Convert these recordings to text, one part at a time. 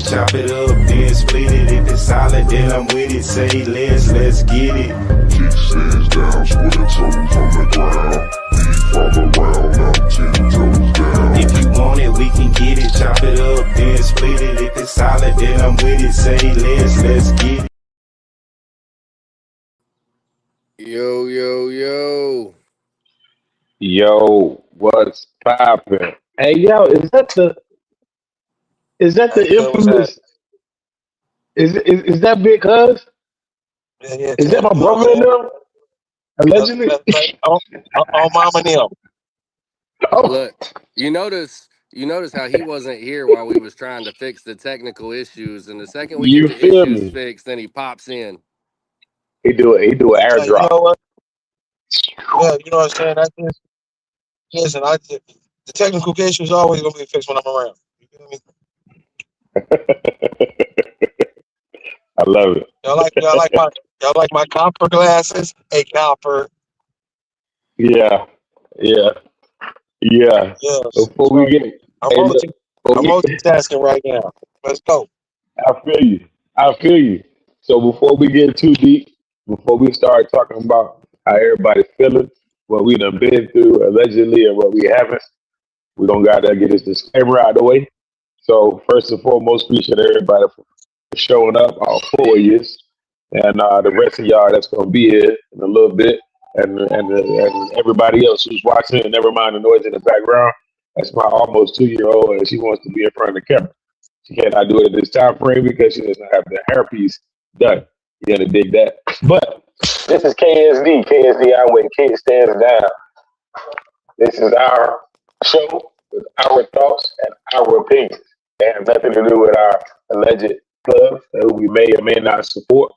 it, chop it up, then split it. If it's solid, then I'm with it. Say let's get it. Kickstands down, split toes on the ground. Feet fall around, I'm 10 toes down. If you want it, we can get it. Chop it up, then split it. If it's solid, then I'm with it. Say let's get it. Yo, yo, yo. Yo, what's poppin'? Hey, yo, is that the What's that? infamous? Is that Big Cuz? Yeah, Is that Tim. my You know brother what in there? Allegedly. on Mama and them. Oh, Look, you notice how he wasn't here while we was trying to fix the technical issues, and the second we get you the feel issues me? fixed, then he pops in. He do an You airdrop. know what? Yeah, you know what I'm saying? Listen, the technical issue is always gonna be fixed when I'm around. You feel me? I love it. Y'all like my copper glasses? Hey, copper. Yeah, yeah, yeah. Yes. Before we So get, I'm hey, look, before I'm we, multitasking right now. Let's go. I feel you. I feel you. So before we get too deep, before we start talking about how everybody's feeling, what we done been through allegedly and what we haven't, we don't gotta get this disclaimer out of the way. So first and foremost, appreciate everybody for showing up, all 4 years, and the rest of y'all that's gonna be here in a little bit, and everybody else who's watching, and never mind the noise in the background. That's my almost 2 year old, and she wants to be in front of the camera. She cannot do it at this time frame because she does not have the hairpiece done. You gotta dig that. But this is KSD. KSD, I win. Kid stands down. This is our show with our thoughts and our opinions. They have nothing to do with our alleged clubs that we may or may not support.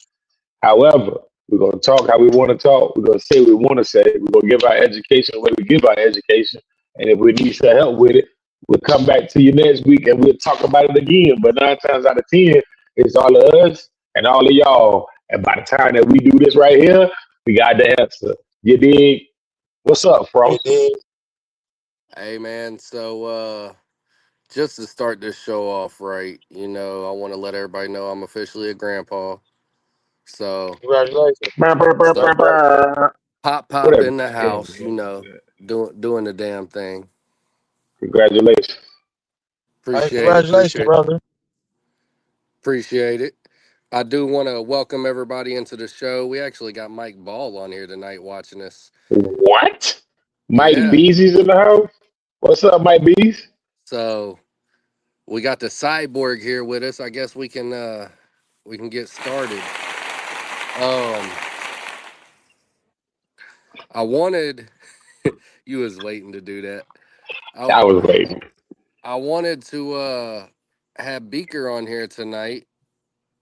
However, we're going to talk how we want to talk. We're going to say what we want to say. We're going to give our education the way we give our education. And if we need some help with it, we'll come back to you next week and we'll talk about it again. But 9 times out of 10, it's all of us and all of y'all. And by the time that we do this right here, we got the answer. You dig? What's up, Hey, Frost? Dave. Hey, man. So, just to start this show off right, I want to let everybody know I'm officially a grandpa. So, Congratulations. Brr, brr, brr, so brr, brr. pop Whatever. in the house, doing the damn thing. Congratulations. Hey, Appreciate it. congratulations, brother. Appreciate it. I do want to welcome everybody into the show. We actually got Mike Ball on here tonight watching us. What? Mike Yeah. Beezy's in the house? What's up, Mike Bees? So we got the cyborg here with us. I guess we can get started. Um I wanted you was waiting to do that. I I was waiting. I wanted to have Beaker on here tonight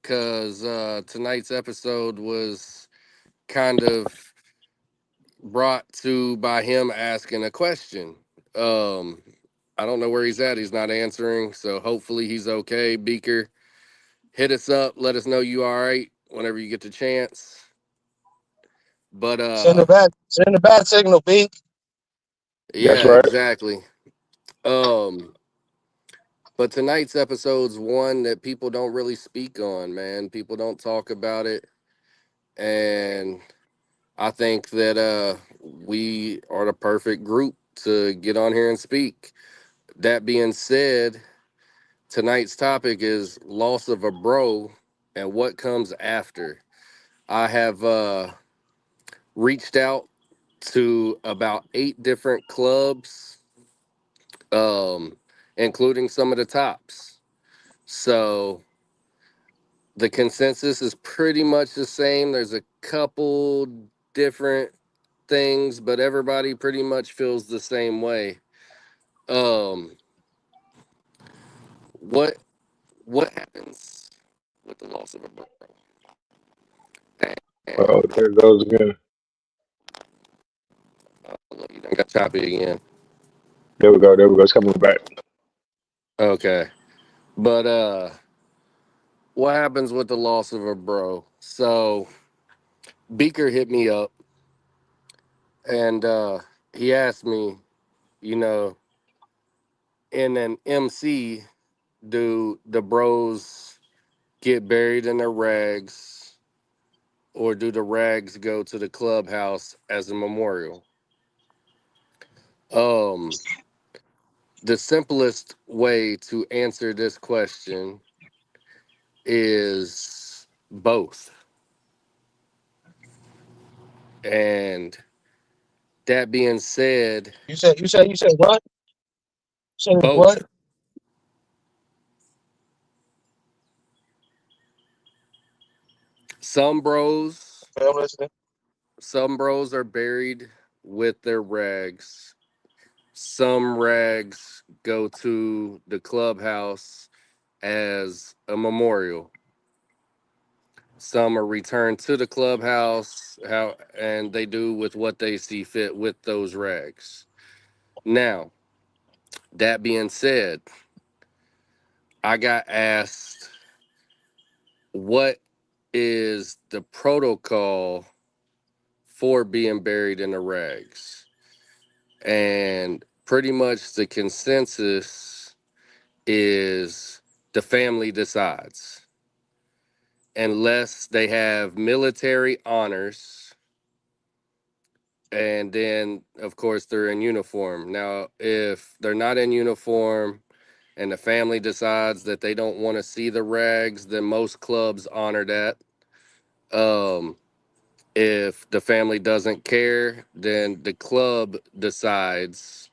because tonight's episode was kind of brought to by him asking a question. Um, I don't know where he's at. He's not answering, so hopefully he's okay. Beaker, hit us up. Let us know you all right whenever you get the chance. But Send the bad signal, B. That's yeah, right. exactly. Um, but tonight's episode's one that people don't really speak on, man. People don't talk about it, and I think that we are the perfect group to get on here and speak. That being said, tonight's topic is loss of a bro and what comes after. I have reached out to about 8 different clubs, um, including some of the tops. So the consensus is pretty much the same. There's a couple different things, but everybody pretty much feels the same way. Um, what what happens with the loss of a bro? And Oh, there it goes again. look, you done got choppy again. There we go. There we go. It's coming back. Okay. But what happens with the loss of a bro? So Beaker hit me up and he asked me, you know, in an MC, do the bros get buried in their rags, or do the rags go to the clubhouse as a memorial? Um, the simplest way to answer this question is both. And that being said, You said what? You said both. what? Some bros, Okay, I'm listening. some bros are buried with their rags. Some rags go to the clubhouse as a memorial. Some are returned to the clubhouse, how and they do with what they see fit with those rags. Now, that being said, I got asked what is the protocol for being buried in the rags? And pretty much the consensus is the family decides, unless they have military honors, and then of course they're in uniform. Now if they're not in uniform and the family decides that they don't want to see the rags, then most clubs honor that. If the family doesn't care, then the club decides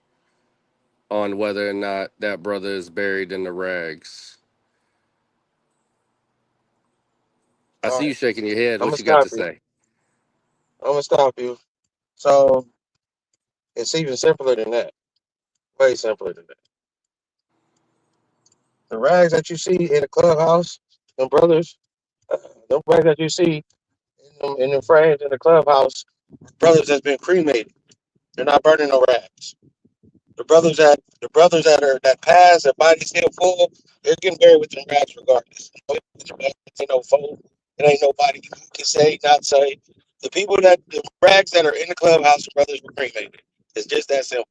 on whether or not that brother is buried in the rags. I All see right, you shaking your head. I'm What gonna you got stop to you. say? I'm gonna stop you. So it's even simpler than that. Way simpler than that. The rags that you see in the clubhouse, them brothers, them rags that you see in them frames in the clubhouse, brothers that's been cremated. They're not burning no rags. The brothers that pass, their body still full, they're getting buried with them rags regardless. It ain't no fold. It ain't nobody who can say, not say. The rags that are in the clubhouse, the brothers were cremated. It's just that simple.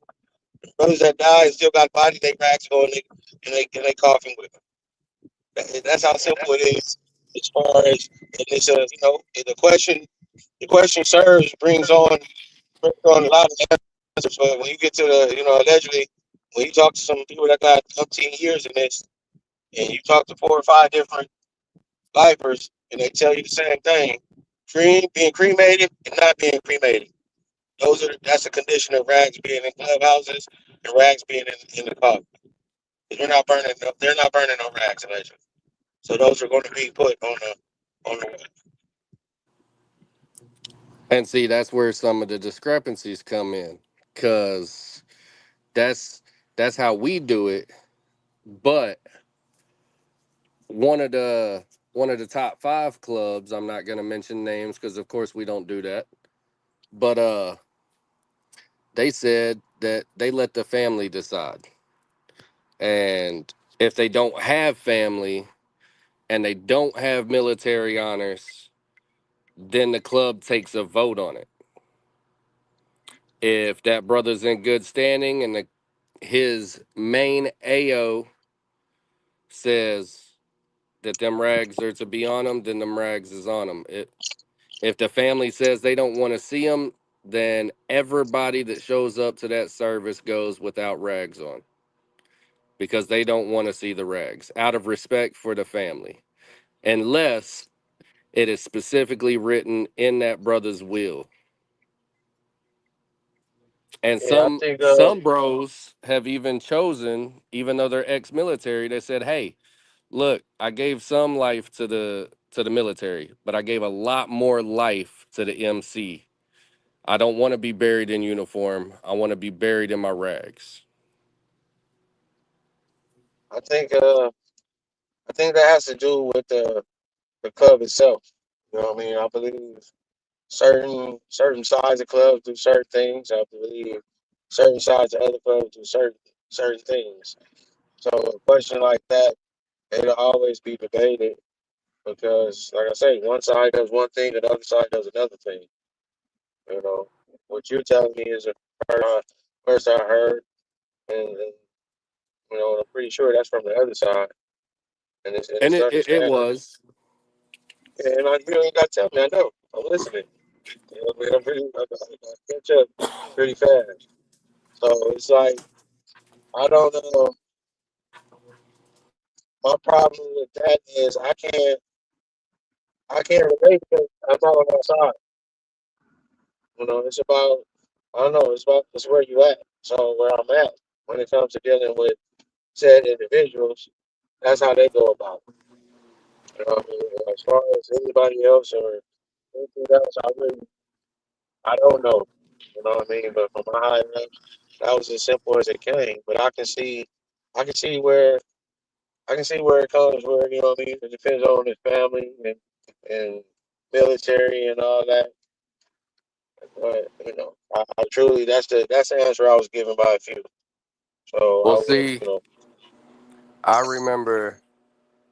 The brothers that die and still got body, they rags go in they coffin with them. That's how simple it is. As far as and it's the question serves brings on a lot of answers. But when you get to allegedly, when you talk to some people that got 15 years in this, and you talk to 4 or 5 different lifers, and they tell you the same thing: being cremated and not being cremated. That's a condition of rags being in clubhouses and rags being in the coffin. They're not burning no rags allegedly. So those are going to be put on the. And see, that's where some of the discrepancies come in, because that's that's how we do it. But one of the one of the top 5 clubs, I'm not going to mention names because of course we don't do that. But they said that they let the family decide. And if they don't have family and they don't have military honors, then the club takes a vote on it. If that brother's in good standing and his main AO says that them rags are to be on him, then them rags is on him. If the family says they don't want to see him, then everybody that shows up to that service goes without rags on, because they don't want to see the rags out of respect for the family, unless it is specifically written in that brother's will. And Yeah, I some think. some bros have even chosen, even though they're ex-military, they said, "Hey, look, I gave some life to the military, but I gave a lot more life to the MC. I don't want to be buried in uniform. I want to be buried in my rags." I think. I think that has to do with the club itself. You know what I mean? I believe certain sides of clubs do certain things. I believe certain sides of other clubs do certain things. So a question like that, it'll always be debated because, like I say, one side does one thing, and the other side does another thing. You know, what you're telling me is first I heard, and I'm pretty sure that's from the other side. and And it's it understandable. was. And you don't got to tell me. I know. I'm listening. You know, what I mean, I catch up pretty fast. So it's like I don't know. My problem with that is I can't relate because I'm not on that side. You know, it's about I don't know. It's where you at. So where I'm at when it comes to dealing with said individuals, that's how they go about it. You know what I mean? As far as anybody else or anything else, I don't know. You know what I mean? But from my high ups, that was as simple as it came. But I can see where I can see where it comes. Where you know what I mean? It depends on his family and military and all that. But you know, I truly that's the answer I was given by a few. So Well, I would see, I remember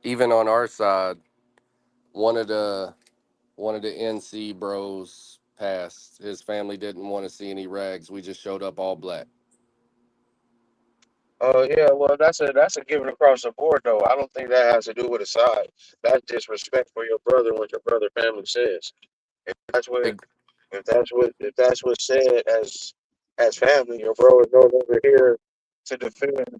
even on our side, one of the NC bros passed. His family didn't want to see any rags. We just showed up all black. Oh yeah, well that's a given across the board though. I don't think that has to do with a side. That's just respect for your brother and what your brother family says. If that's what Ex- if that's what's said as family, your bro is no longer here to defend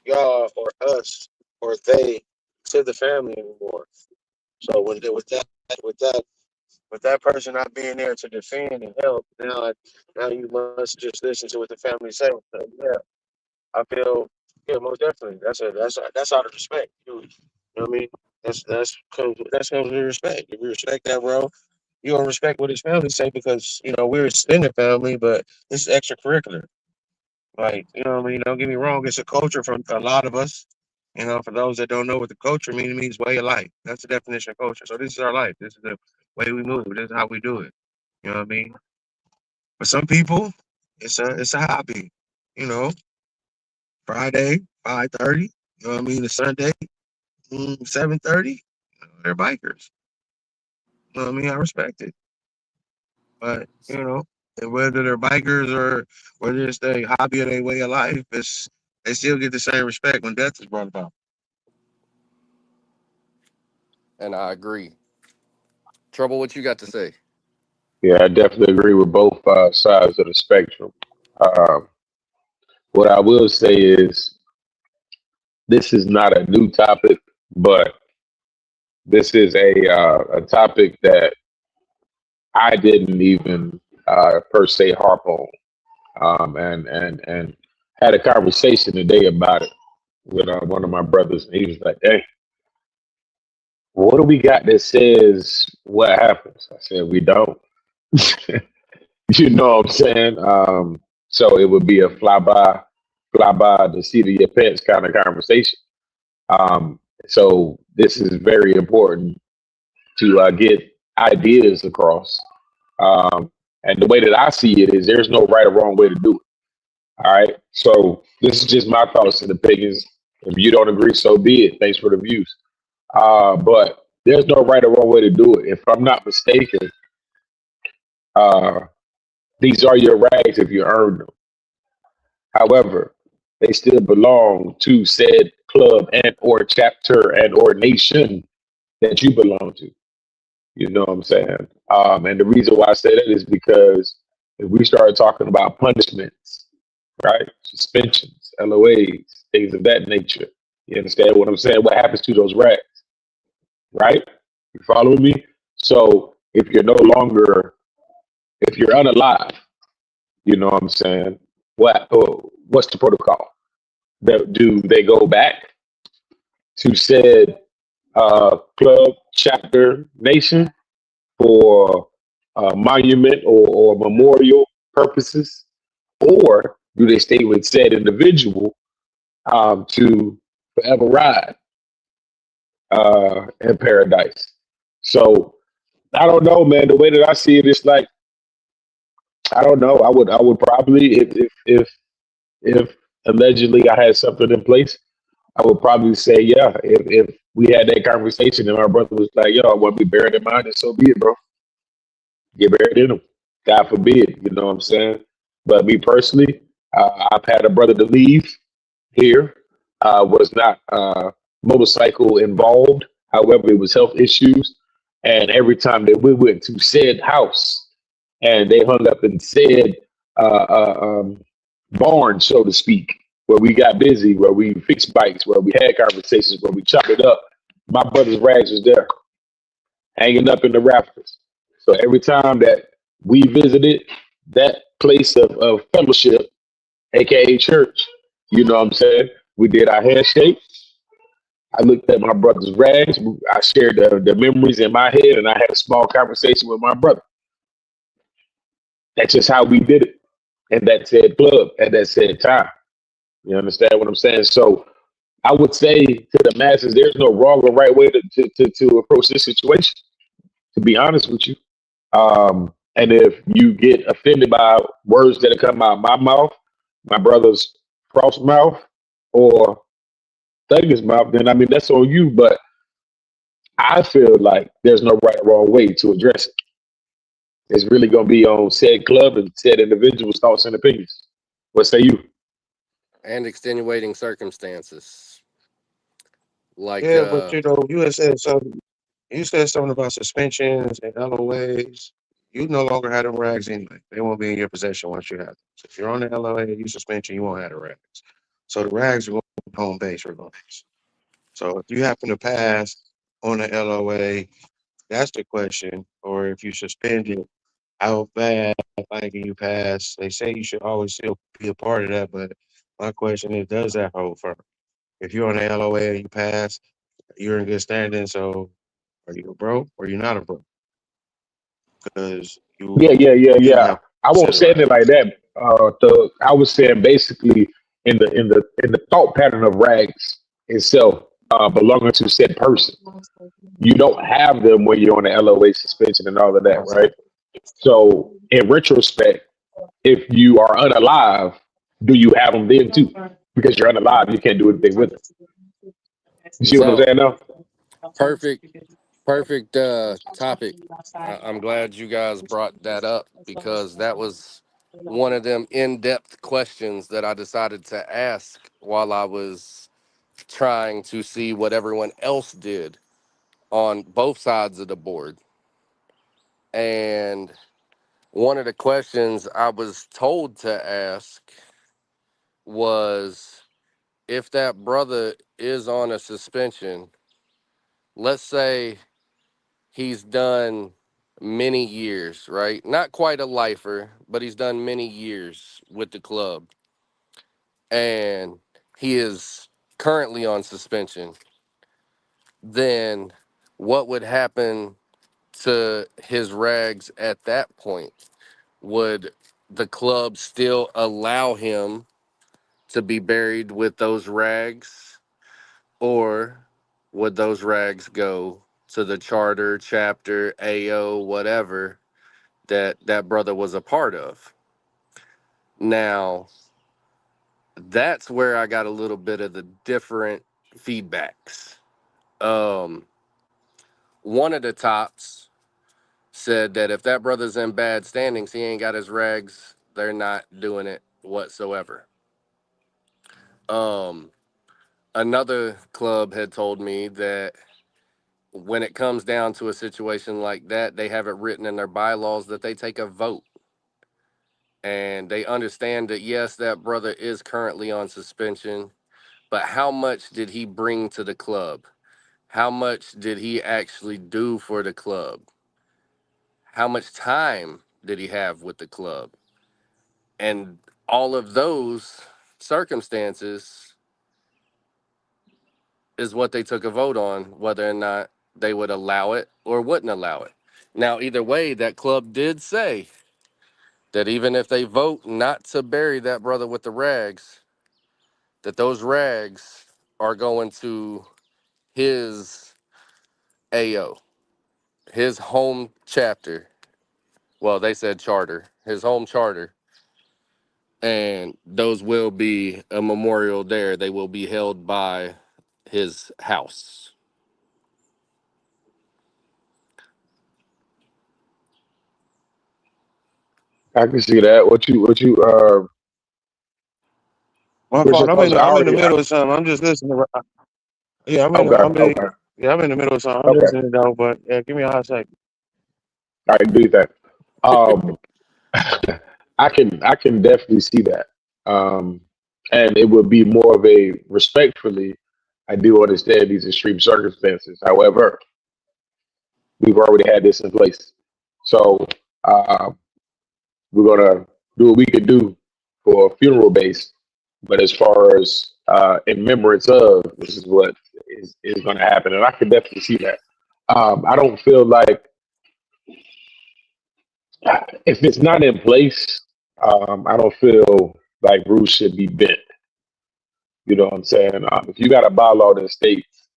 y'all or us or they to the family anymore. So with that with that person not being there to defend and help, now you must just listen to what the family says. So, yeah, I feel yeah, most definitely. That's out of respect. You know what I mean? That's comes with respect. If you respect that, bro, you gonna respect what his family say because you know we're extended family, but it's extracurricular. Like you know what I mean? Don't get me wrong, it's a culture from a lot of us. You know, for those that don't know what the culture means, it means way of life. That's the definition of culture. So this is our life. This is the way we move. This is how we do it. You know what I mean? For some people, it's a hobby. You know, Friday, 5:30. You know what I mean? The Sunday, 7:30. They're bikers. You know what I mean? I respect it. But, you know, and whether they're bikers or whether it's their hobby or their way of life, they still get the same respect when death is brought about. And I agree. Trouble, what you got to say? Yeah, I definitely agree with both sides of the spectrum. Um, what I will say is this is not a new topic, but this is a topic that I didn't even per se harp on, and had a conversation today about it with one of my brothers, and he was like, "Hey, what do we got that says what happens?" I said, "We don't." You know what I'm saying? So it would be a fly by the seat of your pants kind of conversation. So this is very important to get ideas across. And the way that I see it is there's no right or wrong way to do it. All right. So this is just my thoughts and opinions. If you don't agree, so be it. Thanks for the views. But there's no right or wrong way to do it. If I'm not mistaken, uh, these are your rags if you earn them. However, they still belong to said club and or chapter and or nation that you belong to. You know what I'm saying? And the reason why I say that is because if we start talking about punishments, right? Suspensions, LOAs, things of that nature. You understand what I'm saying? What happens to those rags, right? You following me? So if you're no longer, if you're unalive, you know what I'm saying? What's the protocol? Do they go back to said club, chapter, nation for monument or memorial purposes, or do they stay with said individual to forever ride in paradise? So I don't know, man. The way that I see it, it's like I don't know. I would probably if allegedly I had something in place, I would probably say yeah. If we had that conversation and my brother was like, "Yo, I want to be buried in mine," and so be it, bro. Get buried in them. God forbid. You know what I'm saying? But me personally, I've had a brother to leave here. was not motorcycle involved. However, it was health issues. And every time that we went to said house and they hung up in said uh, uh, um, barn, so to speak, where we got busy, where we fixed bikes, where we had conversations, where we chopped it up, my brother's rags was there hanging up in the rafters. So every time that we visited that place of fellowship, aka church, you know what I'm saying? We did our handshake. I looked at my brother's rags. I shared the memories in my head, and I had a small conversation with my brother. That's just how we did it. And that said club at that said time. You understand what I'm saying? So I would say to the masses, there's no wrong or right way to approach this situation, to be honest with you. And if you get offended by words that come out of my mouth, my brother's cross mouth, or Thugger's mouth, then I mean, that's on you. But I feel like there's no right or wrong way to address it. It's really going to be on said club and said individual's thoughts and opinions. What say you? And extenuating circumstances. Like, Yeah, but you know, you had said something. You said something about suspensions and LOAs. You no longer have them rags anyway. They won't be in your possession once you have them. So if you're on the LOA and you suspension, you won't have the rags. So the rags are going to be home base regardless. So if you happen to pass on the LOA, that's the question. Or if you suspend it, how bad like you pass? They say you should always still be a part of that, but my question is, does that hold firm? If you're on the LOA and you pass, you're in good standing. So are you a bro or you're not a bro? Because Yeah, you yeah, yeah, didn't yeah. have I a won't set of say it like rags. that. I was saying basically in the thought pattern of rags itself, belonging to said person. You don't have them when you're on the LOA suspension and all of that, right? So in retrospect, if you are unalive, do you have them then too? Because you're unalive, you can't do anything with them. You see what I'm so saying now? perfect, perfect topic. I'm glad you guys brought that up because that was one of them in-depth questions that I decided to ask while I was trying to see what everyone else did on both sides of the board. And one of the questions I was told to ask was, if that brother is on a suspension, let's say he's done many years, right? Not quite a lifer, but he's done many years with the club. And he is currently on suspension. Then what would happen to his rags at that point? Would the club still allow him to be buried with those rags? Or would those rags go to the charter, chapter, AO, whatever that that brother was a part of? Now, that's where I got a little bit of the different feedbacks. Um, one of the tops said that if that brother's in bad standings, he ain't got his rags, they're not doing it whatsoever. Um, Another club had told me that when it comes down to a situation like that, they have it written in their bylaws that they take a vote. And they understand that, yes, that brother is currently on suspension, but how much did he bring to the club? How much did he actually do for the club? How much time did he have with the club? And all of those circumstances is what they took a vote on, whether or not they would allow it or wouldn't allow it. Now, either way, that club did say that even if they vote not to bury that brother with the rags, that those rags are going to his AO, his home chapter. Well, they said charter, his home charter. And those will be a memorial there. They will be held by his house. I can see that. What you My What's your fault. thoughts? I'm in the middle of something. I'm just listening. Yeah, Okay. I'm in the middle of something. I'm Okay. listening though, but yeah, give me a hot second. All right, do that. Um, I can definitely see that. Um, and it would be more of a respectfully. I do understand these extreme circumstances. However, we've already had this in place, so uh, we're gonna do what we can do for funeral base. But as far as in remembrance of, this is what is going to happen, and I can definitely see that. I don't feel like if it's not in place, I don't feel like rules should be bent. You know what I'm saying? If you got a bylaw that states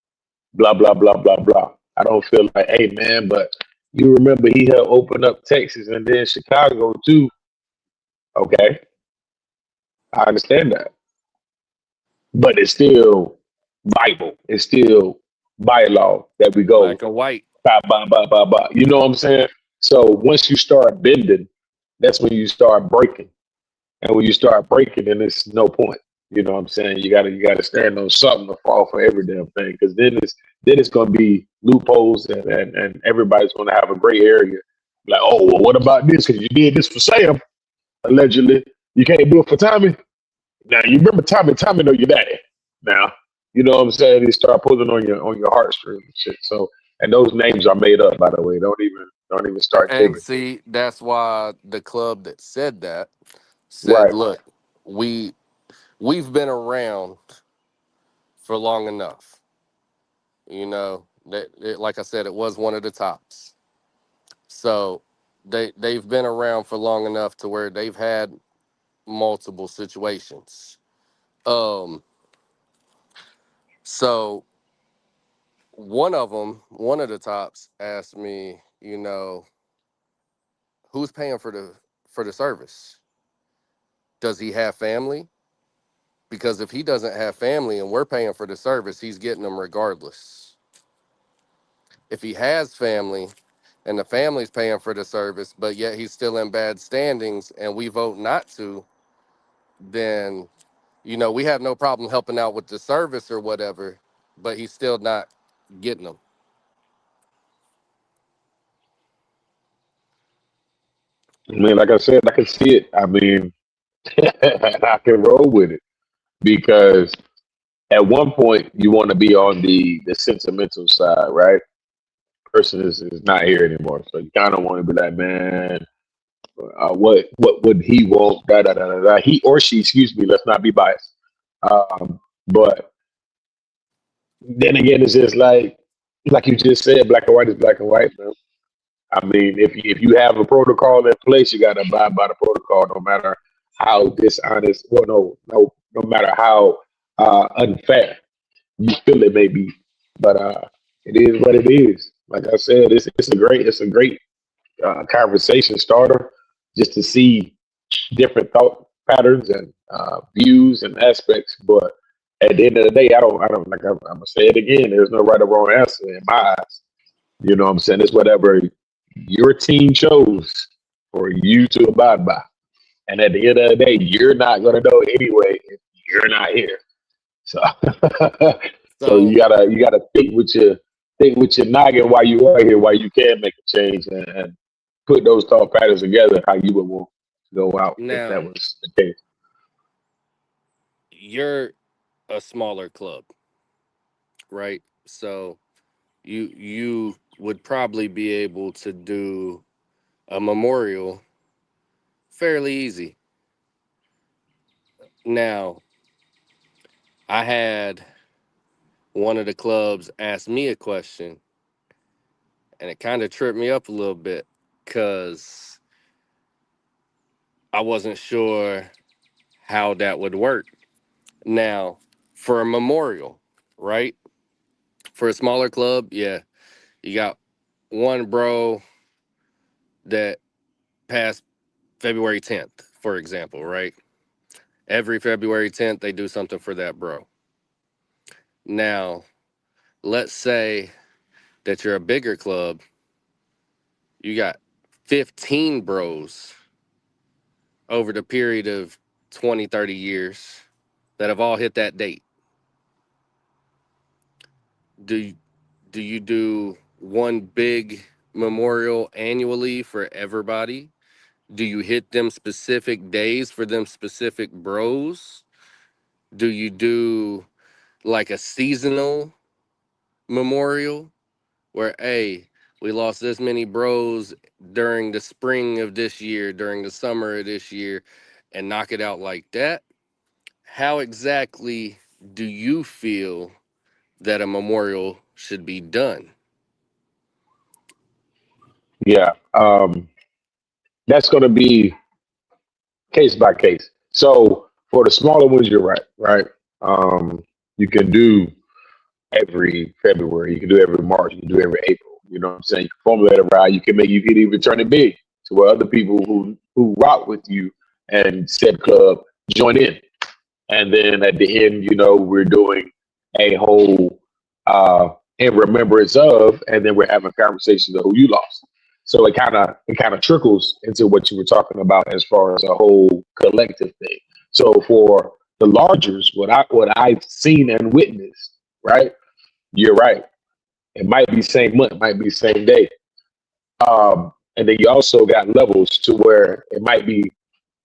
blah blah blah blah blah, I don't feel like, hey man, but you remember he had opened up Texas and then Chicago too. Okay, I understand that, but it's still Bible. It's still bylaw that we go Black or white. ba ba ba ba ba. You know what I'm saying? So once you start bending, that's when you start breaking. And when you start breaking, then it's no point. You know what I'm saying? You gotta stand on something to fall for every damn thing. Because then it's gonna be loopholes and everybody's gonna have a gray area. Like, oh well, what about this? Because you did this for Sam, allegedly. You can't do it for Tommy. Now you remember Tommy, Tommy know your daddy. Now, you know what I'm saying? They start pulling on your heartstrings and shit. So and those names are made up, by the way. Don't even start And digging. see, that's why the club that said that said, Right. look, we we've been around for long enough. You know, like I said, it was one of the tops. So they've been around for long enough to where they've had multiple situations. Um, so one of the tops asked me, who's paying for the service? Does he have family? Because if he doesn't have family and we're paying for the service, he's getting them regardless. If he has family and the family's paying for the service, but yet he's still in bad standings and we vote not to, then, we have no problem helping out with the service or whatever, but he's still not getting them. I mean, like I said, I can see it. I mean, I can roll with it because at one point you want to be on the sentimental side, right? Person is not here anymore, so you kind of want to be like, man, what would he want? Da da da da da. He or she, excuse me. Let's not be biased. But then again, it's just like you just said, black and white is black and white, man. I mean, if you have a protocol in place, you got to abide by the protocol, no matter how dishonest. Well, no matter how unfair you feel it may be. But it is what it is. Like I said, it's a great conversation starter just to see different thought patterns and views and aspects. But at the end of the day, I don't like. I'm gonna say it again. There's no right or wrong answer in my eyes. You know what I'm saying? It's whatever your team chose for you to abide by. And at the end of the day, you're not gonna know anyway if you're not here. So so So you gotta think with your noggin while you are here, while you can make a change and put those thought patterns together how you would want to go out if that now was the case. you're a smaller club, right? So you would probably be able to do a memorial fairly easy. Now, I had one of the clubs ask me a question, and it kind of tripped me up a little bit because I wasn't sure how that would work. Now, for a memorial, right? For a smaller club, yeah, you got one bro that passed February 10th, for example, right? Every February 10th, they do something for that bro. Now, let's say that you're a bigger club, you got 15 bros over the period of 20, 30 years that have all hit that date. Do you do one big memorial annually for everybody? Do you hit them specific days for them specific bros? Do you do like a seasonal memorial where, hey, we lost this many bros during the spring of this year, during the summer of this year, and knock it out like that? How exactly do you feel that a memorial should be done? Yeah. That's going to be case by case. So for the smaller ones, you're right, right? You can do every February, you can do every March, you can do every April. You know what I'm saying? You can formulate it right. You can even turn it big to where other people who rock with you and said club join in. And then at the end, we're doing a whole in remembrance of, and then we're having conversations of who you lost. So it kind of trickles into what you were talking about as far as a whole collective thing. So for the largers, what I've seen and witnessed, right? You're right. It might be same month, might be same day. And then you also got levels to where it might be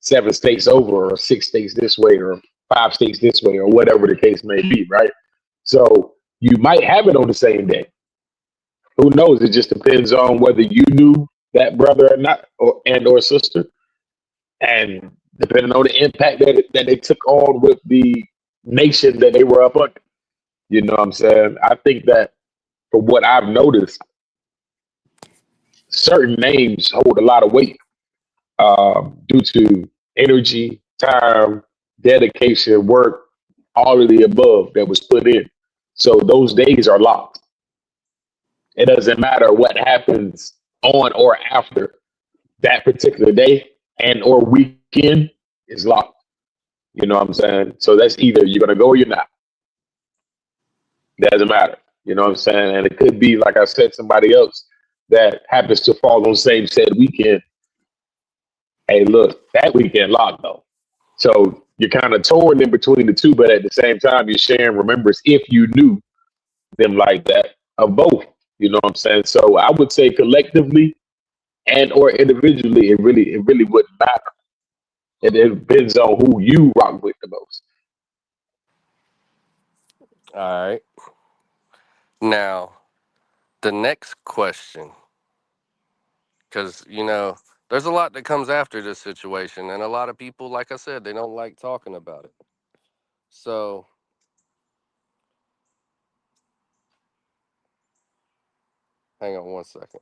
7 states over or 6 states this way or 5 states this way or whatever the case may be, right? So you might have it on the same day. Who knows? It just depends on whether you knew that brother or not, or sister, and depending on the impact that they took on with the nation that they were up under. You know what I'm saying? I think that from what I've noticed, certain names hold a lot of weight due to energy, time, dedication, work, all of the above that was put in. So those days are locked. It doesn't matter what happens on or after that particular day and or weekend is locked. You know what I'm saying? So that's either you're going to go or you're not. Doesn't matter. You know what I'm saying? And it could be, like I said, somebody else that happens to fall on the same said weekend. Hey, look, that weekend locked though. So you're kind of torn in between the two, but at the same time, you're sharing remembrance if you knew them like that of both. You know what I'm saying? So I would say collectively and or individually, it really wouldn't matter. It depends on who you rock with the most. All right. Now, the next question, because, there's a lot that comes after this situation, and a lot of people, like I said, they don't like talking about it. So, hang on one second.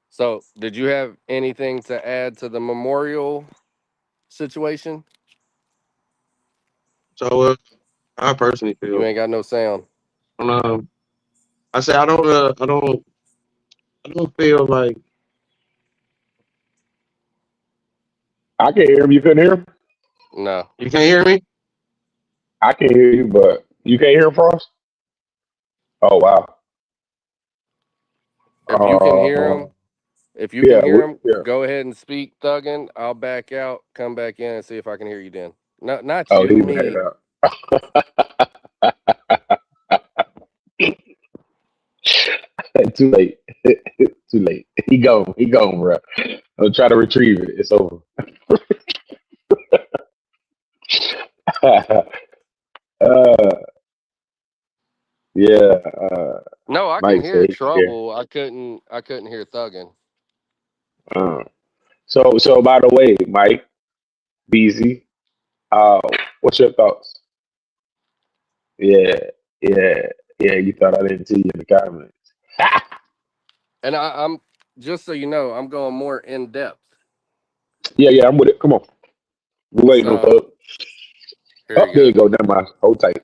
So, did you have anything to add to the memorial situation? So I personally You feel, ain't got no sound. I say I don't feel like I can hear him. You couldn't hear him? No. you can't hear me. I can hear you, but you can't hear him, Frost? Oh, wow. If you can hear him, Yeah. go ahead and speak, Thuggin. I'll back out, come back in, and see if I can hear you then. Not Oh, you, he me. backed out. Too late. Too late. He gone, bro. I'll try to retrieve it. It's over. Yeah. No, I can Mike hear said he can hear. Trouble. I couldn't hear Thuggin. So by the way, Mike, BZ, what's your thoughts? Yeah, yeah, yeah. You thought I didn't see you in the comments. And I'm just so you know, I'm going more in depth. Yeah, I'm with it. Come on. We're waiting on So Thug. here Oh, you there you go. go. Never mind. Hold tight.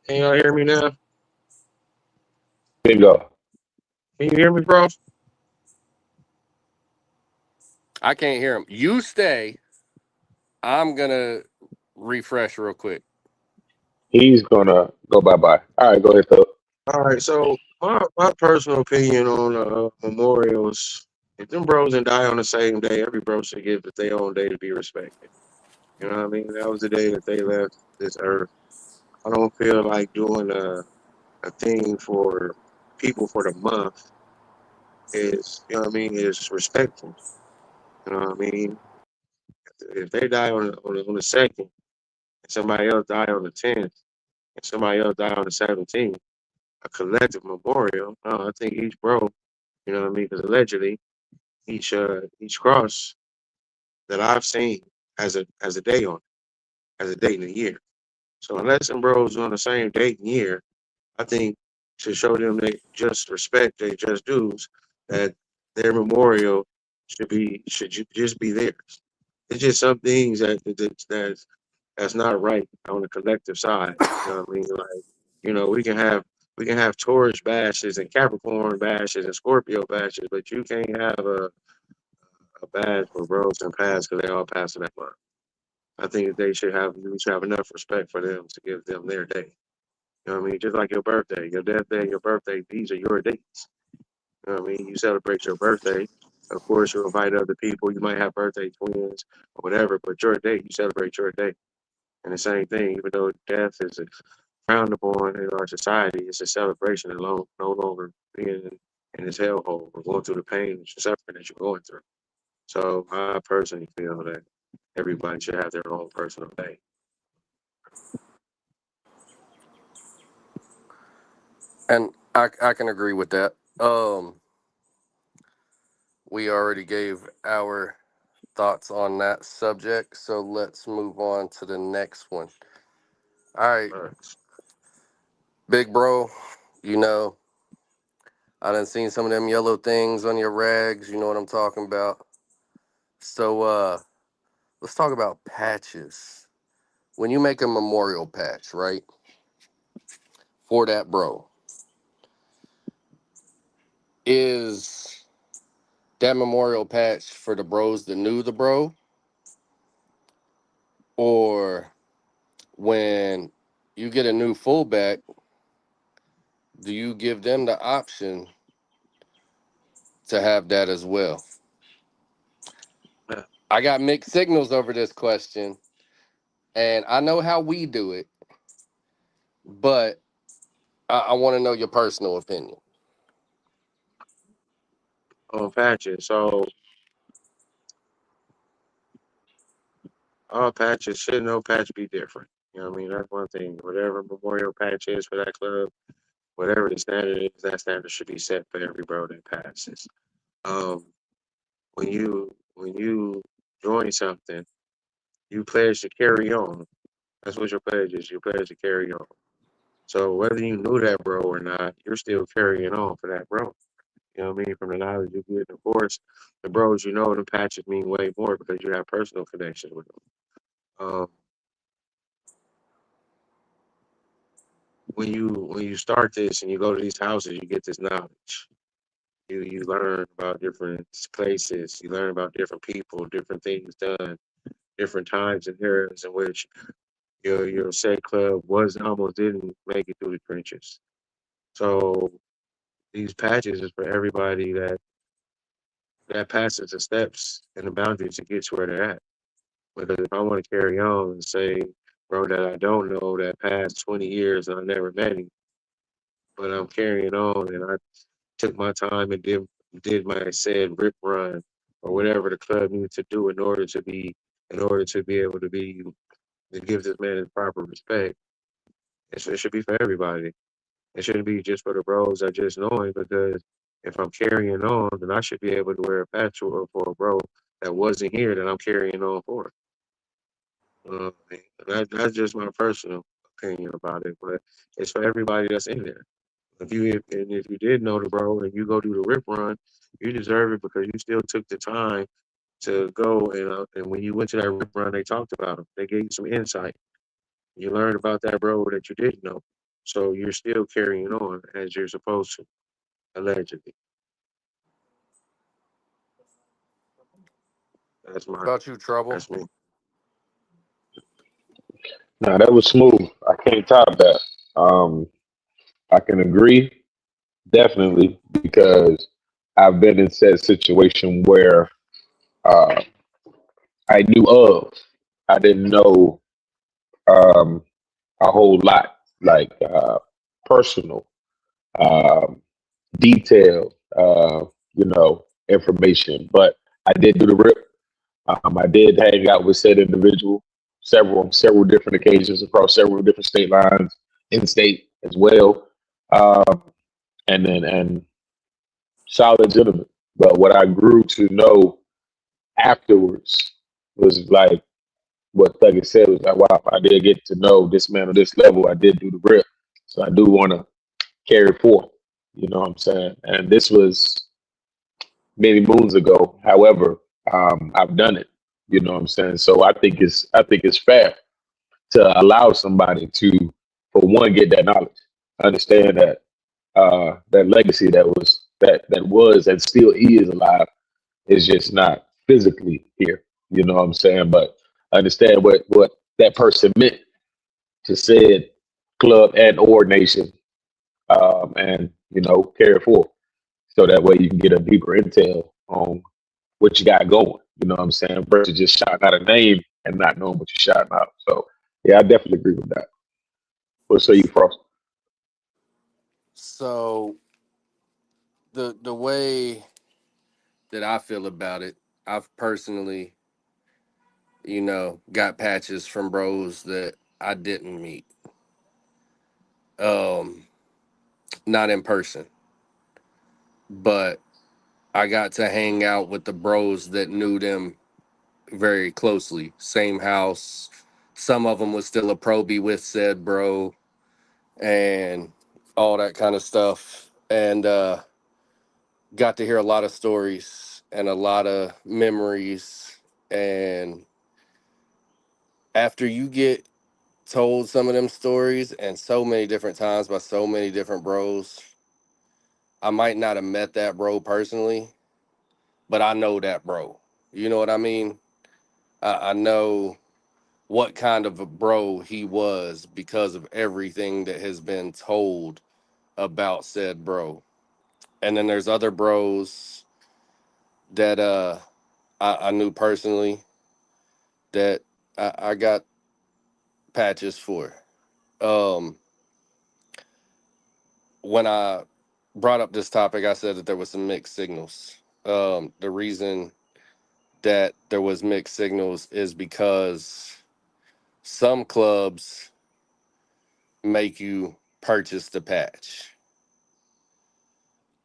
Can y'all hear me now? Bingo. Can you hear me, bro? I can't hear him. You stay. I'm gonna refresh real quick. He's gonna go bye-bye. All right, go ahead, Thug. All right. So my personal opinion on memorials, if them bros and die on the same day, every bro should give it their own day to be respected. You know what I mean? That was the day that they left this earth. I don't feel like doing a thing for people for the month is, you know what I mean, is respectful. You know what I mean? If they die on the second, and somebody else die on the 10th, and somebody else die on the 17th, a collective memorial. I think each bro, you know what I mean? Because allegedly, each cross that I've seen has a day on it, has a date in a year. So unless them bros on the same date and year, I think to show them they just respect, they just dues, that their memorial just be theirs. It's just some things that's not right on the collective side. You know what I mean? Like, we can have Taurus bashes and Capricorn bashes and Scorpio bashes, but you can't have a bash for bros and past because they all pass in that month. I think that we should have enough respect for them to give them their day. You know what I mean? Just like your birthday, your death day, your birthday, these are your dates. You know what I mean? You celebrate your birthday. Of course, you invite other people. You might have birthday twins or whatever, but your day, you celebrate your day. And the same thing, even though death is frowned upon in our society, it's a celebration alone, no longer being in this hellhole or going through the pain and suffering that you're going through. So I personally feel that everybody should have their own personal day. And I can agree with that. We already gave our thoughts on that subject, so let's move on to the next one. All right, big bro, you know, I done seen some of them yellow things on your rags, you know what I'm talking about. So let's talk about patches. When you make a memorial patch, right, for that bro, is that memorial patch for the bros that knew the bro, or when you get a new fullback, do you give them the option to have that as well? Yeah. I got mixed signals over this question, and I know how we do it, but I want to know your personal opinion. On patches. So all patches should no patch be different. You know what I mean? That's one thing. Whatever memorial patch is for that club, whatever the standard is, that standard should be set for every bro that passes. Um, when you join something, you pledge to carry on. That's what your pledge is. You pledge to carry on. So whether you knew that bro or not, you're still carrying on for that bro. You know what I mean? From the knowledge you get, of course, the bros you know, the patches mean way more because you have personal connections with them. When you start this and you go to these houses, you get this knowledge. You learn about different places. You learn about different people, different things done, different times and eras in which your said club almost didn't make it through the trenches. So these patches is for everybody that passes the steps and the boundaries to get to where they're at. Because if I want to carry on and say, bro, that I don't know that past 20 years and I never met him, but I'm carrying on and I took my time and did my said rip run or whatever the club needed to do in order to be able to give this man his proper respect. It should be for everybody. It shouldn't be just for the bros that just know him, because if I'm carrying on, then I should be able to wear a patch for a bro that wasn't here that I'm carrying on for. That's just my personal opinion about it, but it's for everybody that's in there. If you did know the bro and you go do the rip run, you deserve it because you still took the time to go and when you went to that rip run, they talked about him. They gave you some insight. You learned about that bro that you didn't know, so you're still carrying on as you're supposed to, allegedly. That's What my about you, Trouble? that's me. Now that was smooth. I can't top that. I can agree definitely because I've been in said situation where uh, I knew of. I didn't know um, a whole lot, like personal, um, detailed, information. But I did do the rip. I did hang out with said individual several different occasions across several different state lines, in state as well, um, and solid gentlemen. But what I grew to know afterwards was like what Thuggy said was like, wow, I did get to know this man on this level. I did do the rip, so I do want to carry forth. You know what I'm saying? And this was many moons ago. However, I've done it. You know what I'm saying? So I think it's fair to allow somebody to, for one, get that knowledge, understand that that legacy that was and still is alive is just not physically here. You know what I'm saying? But understand what that person meant to said club and or nation, and carry it forward. So that way you can get a deeper intel on what you got going. You know what I'm saying? Versus just shouting out a name and not knowing what you're shouting out. So yeah, I definitely agree with that. What say you, Frost? So the way that I feel about it, I've personally, got patches from bros that I didn't meet. Um, Not in person, but I got to hang out with the bros that knew them very closely. Same house. Some of them was still a probie with said bro and all that kind of stuff. And got to hear a lot of stories and a lot of memories. And after you get told some of them stories and so many different times by so many different bros, I might not have met that bro personally, but I know that bro. You know what I mean? I know what kind of a bro he was because of everything that has been told about said bro. And then there's other bros that I knew personally that I got patches for. Um, when I brought up this topic, I said that there was some mixed signals. The reason that there was mixed signals is because some clubs make you purchase the patch.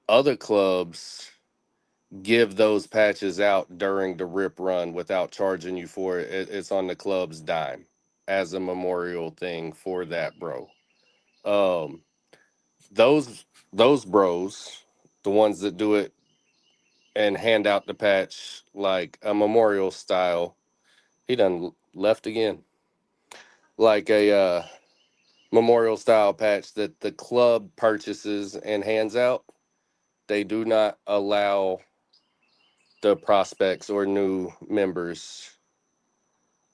Other clubs give those patches out during the rip run without charging you for it. It's on the club's dime as a memorial thing for that bro. Um, those bros, the ones that do it and hand out the patch like a memorial style. He done left again. Like a memorial style patch that the club purchases and hands out. They do not allow the prospects or new members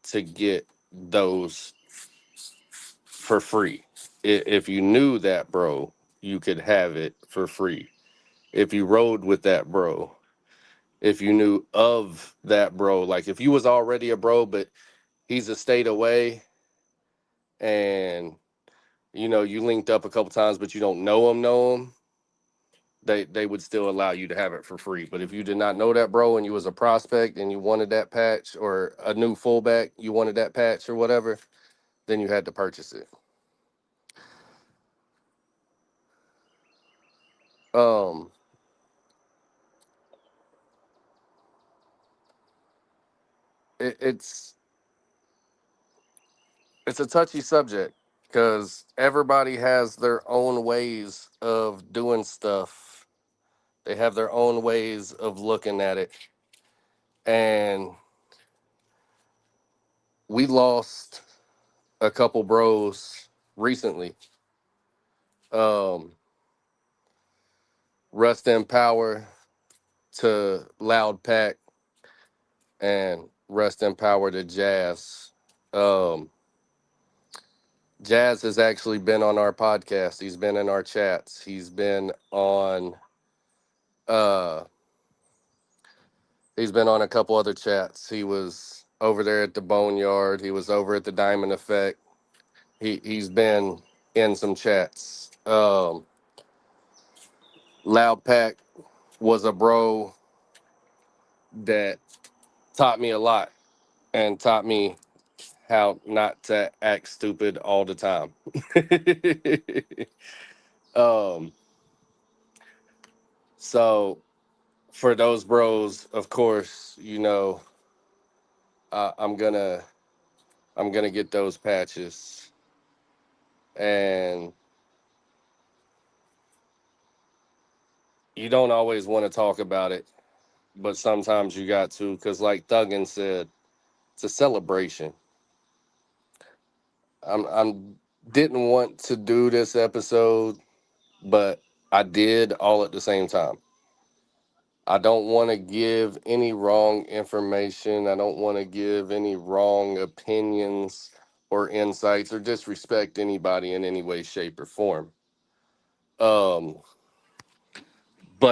to get those for free. If you knew that bro, you could have it for free. If you rode with that bro, if you knew of that bro, like if you was already a bro, but he's a state away and you linked up a couple times, but you don't know him, they would still allow you to have it for free. But if you did not know that bro and you was a prospect and you wanted that patch or a new fullback, you wanted that patch or whatever, then you had to purchase it. Um, it's a touchy subject because everybody has their own ways of doing stuff. They have their own ways of looking at it. And we lost a couple bros recently. Um, Rest in power to Loud Pack and rest in power to Jazz. Um, Jazz has actually been on our podcast. He's been in our chats. Uh he's been on a couple other chats. He was over there at the Boneyard. He was over at the Diamond Effect. He's been in some chats. Loud Pack was a bro that taught me a lot and taught me how not to act stupid all the time. So for those bros, of course, I'm gonna get those patches, and you don't always want to talk about it, but sometimes you got to, because like Thuggin said, it's a celebration. I'm didn't want to do this episode, but I did all at the same time. I don't want to give any wrong information. I don't want to give any wrong opinions or insights or disrespect anybody in any way, shape, or form. But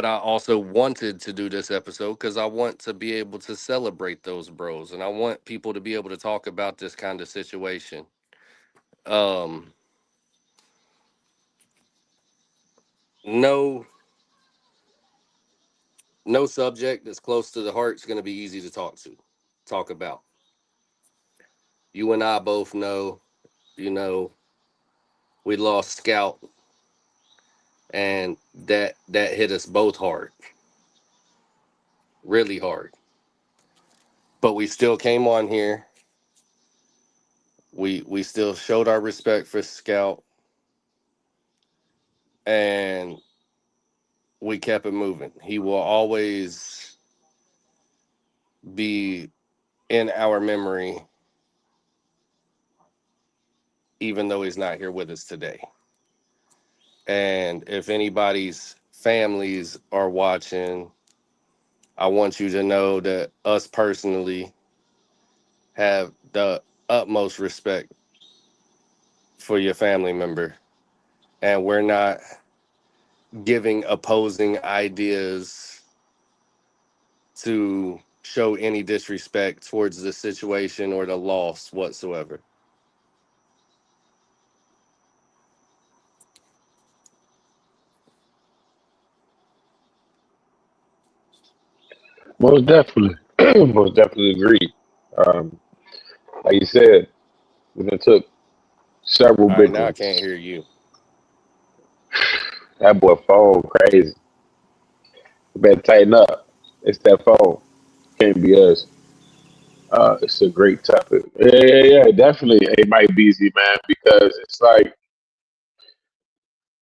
I also wanted to do this episode because I want to be able to celebrate those bros, and I want people to be able to talk about this kind of situation. No subject that's close to the heart is going to be easy to talk about. You and I both know, we lost Scout, and that hit us both hard, really hard. But we still came on here. We still showed our respect for Scout, and we kept it moving. He will always be in our memory, even though he's not here with us today. And if anybody's families are watching, I want you to know that us personally have the utmost respect for your family member. And we're not giving opposing ideas to show any disrespect towards the situation or the loss whatsoever. Most definitely. Most definitely agree. Um, like you said, it took several All right, big now I ones. can't hear you. That boy phone crazy. You better tighten up. It's that phone. Can't be us. It's a great topic. Yeah, definitely. It might be easy, man, because it's like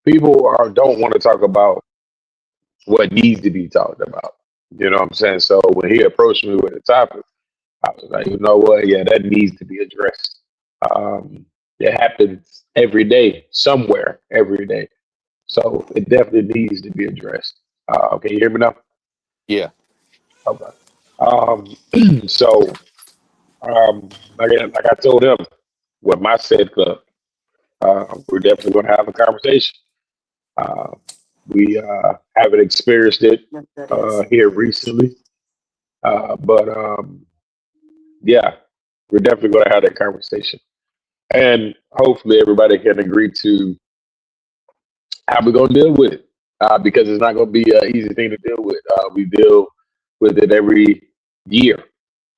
people don't want to talk about what needs to be talked about. You know what I'm saying? So when he approached me with the topic, I was like, you know what? Yeah, that needs to be addressed. It happens every day, somewhere, every day. So it definitely needs to be addressed. Can you hear me now? Yeah. Okay. So, like I told him, with my said club, we're definitely going to have a conversation. Uh, we haven't experienced it here recently, but yeah, we're definitely going to have that conversation, and hopefully everybody can agree to how we're going to deal with it, because it's not going to be an easy thing to deal with. We deal with it every year,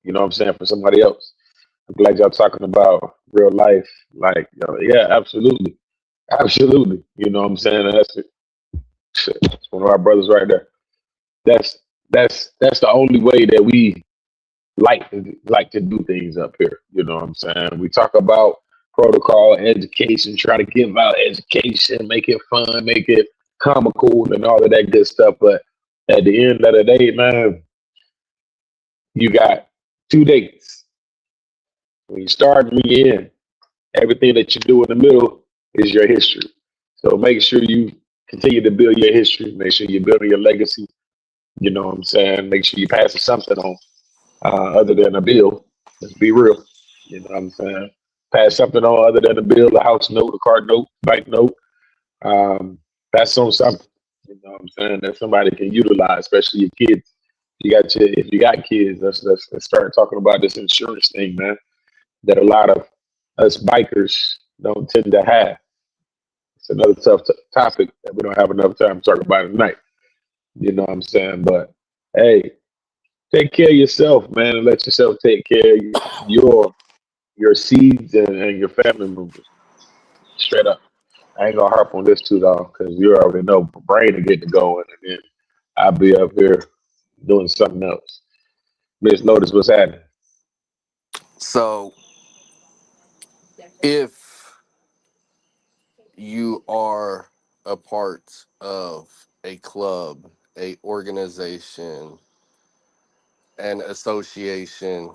you know what I'm saying, for somebody else. I'm glad y'all talking about real life. Like, yeah, absolutely. Absolutely. You know what I'm saying? That's one of our brothers right there. That's the only way that we like to do things up here. You know what I'm saying? We talk about protocol, education, try to give out education, make it fun, make it comical and all of that good stuff. But at the end of the day, man, you got 2 dates. When you start and when you end, everything that you do in the middle is your history. So make sure you continue to build your history. Make sure you're building your legacy. You know what I'm saying? Make sure you pass something on other than a bill. Let's be real. You know what I'm saying? Pass something on other than a bill, a house note, a car note, bike note. Pass on something. You know what I'm saying? That somebody can utilize, especially your kids. if you got kids, let's start talking about this insurance thing, man. That a lot of us bikers don't tend to have. It's another tough topic that we don't have enough time to talk about tonight. You know what I'm saying? But hey, take care of yourself, man, and let yourself take care of your seeds and your family members. Straight up. I ain't gonna harp on this too long because you already know my brain to get to going, and then I'll be up here doing something else. Miss Notice what's happening. So if you are a part of a club, a organization, an association,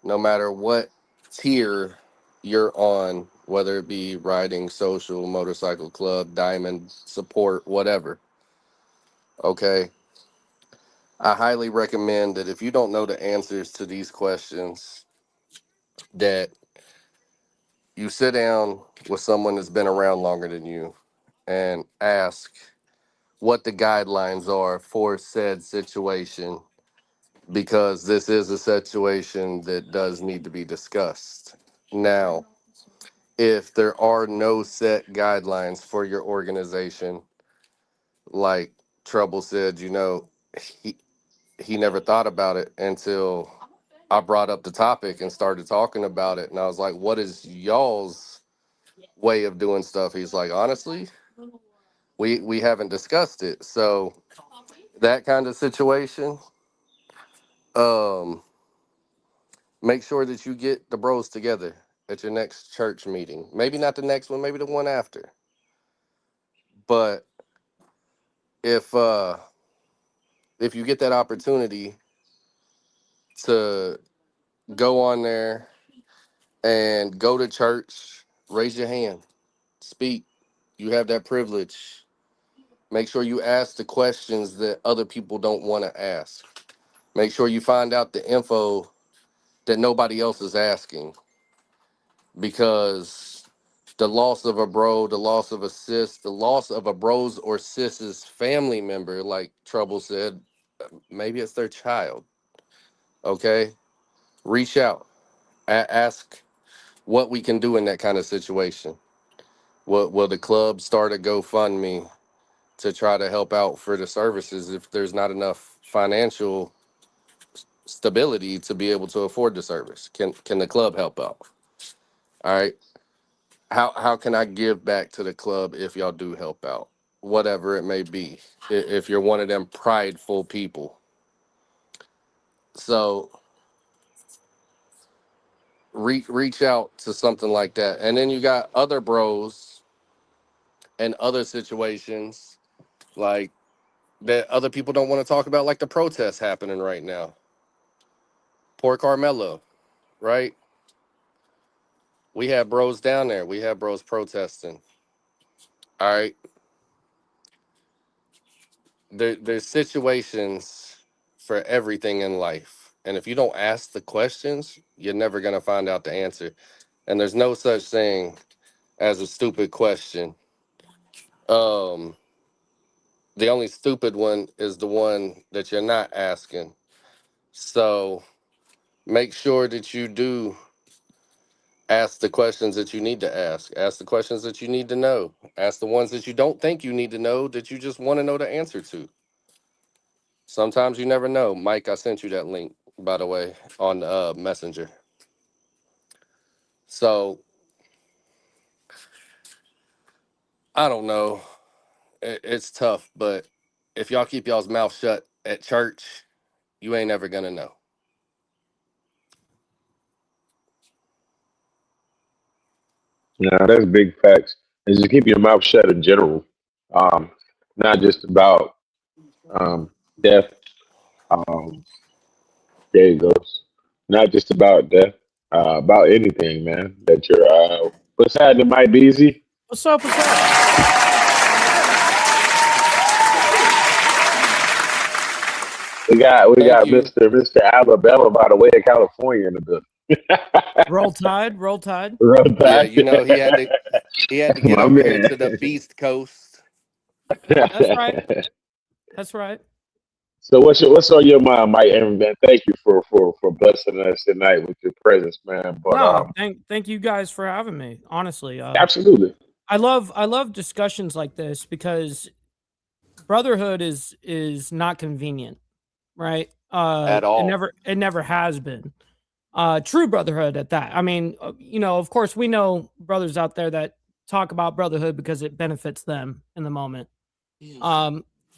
no matter what tier you're on, whether it be riding, social, motorcycle club, diamond, support, whatever, okay, I highly recommend that if you don't know the answers to these questions, that you sit down with someone that's been around longer than you and ask what the guidelines are for said situation, because this is a situation that does need to be discussed. Now, if there are no set guidelines for your organization, like Trouble said, he he never thought about it until I brought up the topic and started talking about it. And I was like, what is y'all's way of doing stuff? He's like, honestly, we haven't discussed it. So that kind of situation, um, make sure that you get the bros together at your next church meeting. Maybe not the next one, maybe the one after. But if if you get that opportunity to go on there and go to church, raise your hand, speak. You have that privilege. Make sure you ask the questions that other people don't want to ask. Make sure you find out the info that nobody else is asking, because the loss of a bro, the loss of a sis, the loss of a bro's or sis's family member, like Trouble said, maybe it's their child. Okay, reach out, ask what we can do in that kind of situation. Will the club start a GoFundMe to try to help out for the services if there's not enough financial stability to be able to afford the service? Can the club help out? All right. How can I give back to the club if y'all do help out? Whatever it may be. If you're one of them prideful people. So reach out to something like that. And then you got other bros and other situations like that other people don't want to talk about, like the protests happening right now. Poor Carmelo, right? We had bros down there. We had bros protesting. All right. There's situations for everything in life. And if you don't ask the questions, you're never going to find out the answer. And there's no such thing as a stupid question. Um, the only stupid one is the one that you're not asking. So make sure that you do ask the questions that you need to ask. Ask the questions that you need to know. Ask the ones that you don't think you need to know, that you just want to know the answer to. Sometimes you never know. Mike, I sent you that link, by the way, on Messenger. So I don't know. It's tough, but if y'all keep y'all's mouth shut at church, you ain't ever gonna know. Nah, that's big facts. And just keep your mouth shut in general. Um, Not just about death. Um, there you goes. Not just about death. About anything, man. That you're. What's happening, Mike Beasy? What's up? What's up? We Thank got you. Mr. Alabama by the way of California in the building. Roll Tide, Roll Tide. Roll Yeah, Tide. he had to get My over here man. to the Beast Coast. That's right. That's right. So what's on your mind, Mike? And man, thank you for blessing us tonight with your presence, man. But No, thank you guys for having me. Honestly, absolutely. I love discussions like this because brotherhood is not convenient, right? At all. It never has been. True brotherhood at that. I mean, of course we know brothers out there that talk about brotherhood because it benefits them in the moment.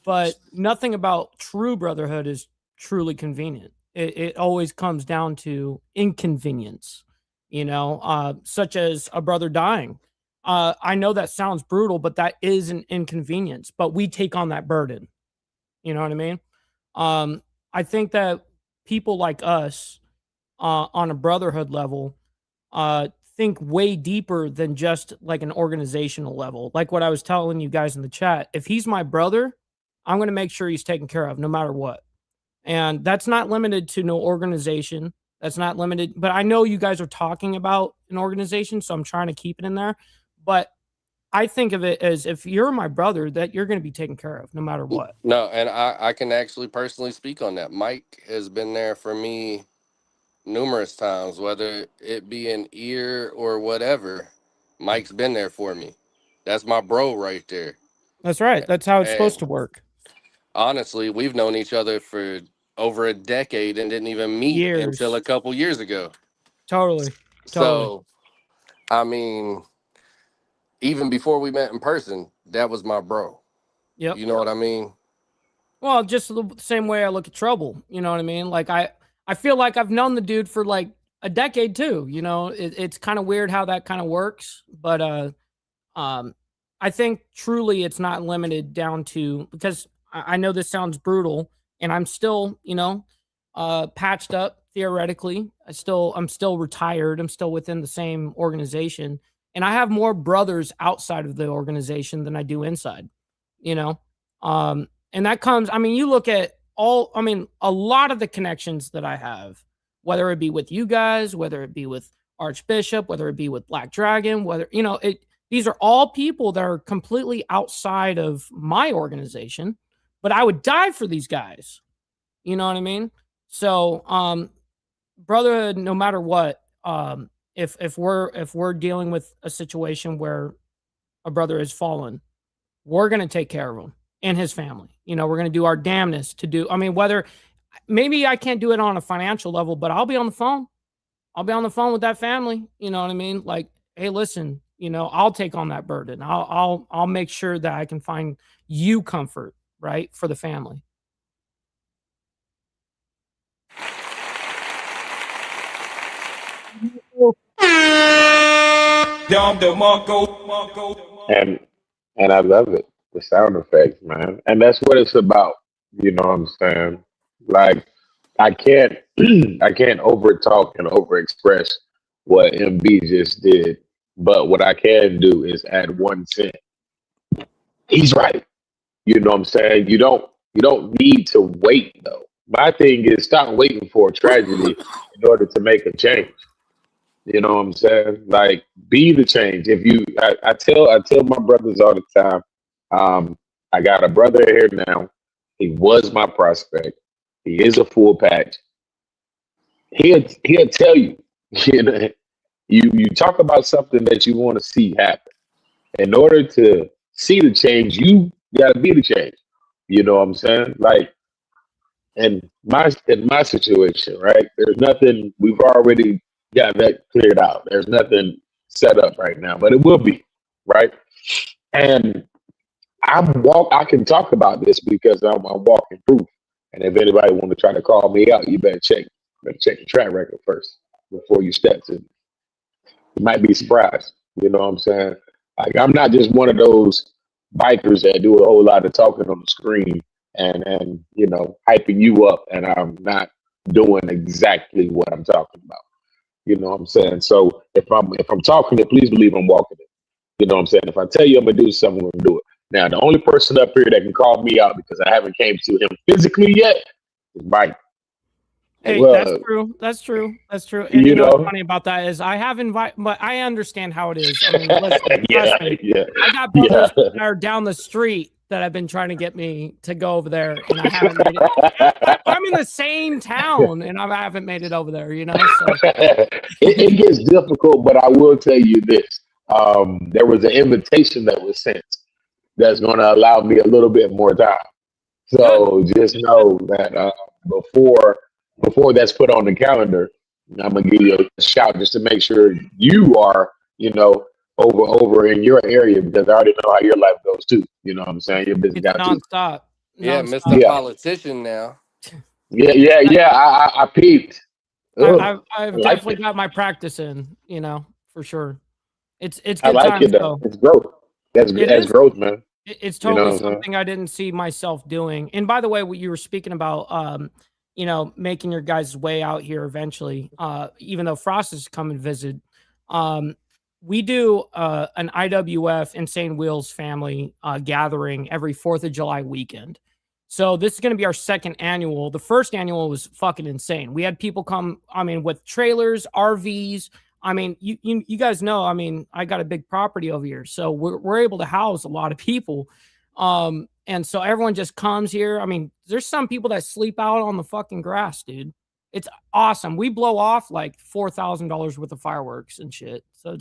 But nothing about true brotherhood is truly convenient. It always comes down to inconvenience, such as a brother dying. I know that sounds brutal, but that is an inconvenience, but we take on that burden. You know what I mean? I think that people like us, on a brotherhood level, think way deeper than just like an organizational level. Like what I was telling you guys in the chat, if he's my brother, I'm going to make sure he's taken care of no matter what. And that's not limited to no organization. That's not limited, but I know you guys are talking about an organization, so I'm trying to keep it in there. But I think of it as if you're my brother, that you're going to be taken care of no matter what. No, and I can actually personally speak on that. Mike has been there for me numerous times, whether it be an ear or whatever. Mike's been there for me. That's my bro right there. That's right. That's how it's And supposed to work. honestly, we've known each other for over a decade and didn't even meet until a couple years ago. Totally. So, I mean, even before we met in person, that was my bro. Yep. You know what I mean? Well, just the same way I look at Trouble. You know what I mean? Like I feel like I've known the dude for like a decade too. It's kind of weird how that kind of works, but I think truly it's not limited down to, because I know this sounds brutal, and I'm still patched up theoretically. I'm still retired. I'm still within the same organization, and I have more brothers outside of the organization than I do inside. And that comes, you look at a lot of the connections that I have, whether it be with you guys, whether it be with Archbishop, whether it be with Black Dragon, these are all people that are completely outside of my organization, but I would die for these guys. You know what I mean? So, brotherhood, no matter what, if we're dealing with a situation where a brother has fallen, we're going to take care of him and his family. We're going to do our damnness to do. Whether maybe I can't do it on a financial level, but I'll be on the phone. I'll be on the phone with that family. You know what I mean? Like, hey, listen, I'll take on that burden. I'll make sure that I can find you comfort, right, for the family. And I love it. The sound effects, man. And that's what it's about. You know what I'm saying? Like, I can't over talk and over express what MB just did. But what I can do is add 1 cent. He's right. You know what I'm saying? You don't need to wait though. My thing is, stop waiting for a tragedy in order to make a change. You know what I'm saying? Like, be the change. I tell my brothers all the time, I got a brother here now. He was my prospect. He is a full patch. He'll tell you, you talk about something that you want to see happen. In order to see the change, you gotta be the change. You know what I'm saying? Like, in my situation, right? There's nothing, we've already got that cleared out. There's nothing set up right now, but it will be, right? And I can talk about this because I'm walking proof. And if anybody want to try to call me out, you better check the track record first before you step to me. You might be surprised. You know what I'm saying? Like, I'm not just one of those bikers that do a whole lot of talking on the screen and hyping you up, and I'm not doing exactly what I'm talking about. You know what I'm saying? So if I'm talking it, please believe I'm walking it. You know what I'm saying? If I tell you I'm gonna do something, I'm gonna do it. Now, the only person up here that can call me out because I haven't came to him physically yet is Mike. Hey, that's true. That's true. That's true. And you know what's funny about that is I have but I understand how it is. Listen, trust me. I got brothers that are down the street that have been trying to get me to go over there, and I haven't made it. I'm in the same town, and I haven't made it over there. You know, so it gets difficult, but I will tell you this: there was an invitation that was sent that's going to allow me a little bit more time. So just know that before that's put on the calendar, I'm gonna give you a shout just to make sure you are, over in your area, because I already know how your life goes too. You know what I'm saying? Your business it's got too. nonstop. Yeah, Nonstop. Mr. Politician now. Yeah. I peeped. I've like definitely it. got my practice in, for sure. It's good I like times it though. though. It's growth. That's growth, man. It's You know totally what I'm saying? something I didn't see myself doing. And by the way, what you were speaking about, making your guys' way out here eventually, even though Frost has come and visit, we do an IWF Insane Wheels family gathering every 4th of July weekend. So this is going to be our second annual. The first annual was fucking insane. We had people come, with trailers, RVs. You guys know, I got a big property over here, so we're able to house a lot of people. And so everyone just comes here. There's some people that sleep out on the fucking grass, dude. It's awesome. We blow off like $4,000 worth of fireworks and shit. So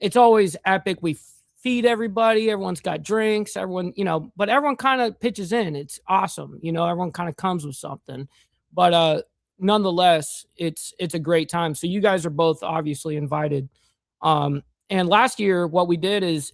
it's always epic. We feed everybody. Everyone's got drinks. Everyone, but everyone kind of pitches in. It's awesome. Everyone kind of comes with something, but, nonetheless, it's a great time. So you guys are both obviously invited. And last year, what we did is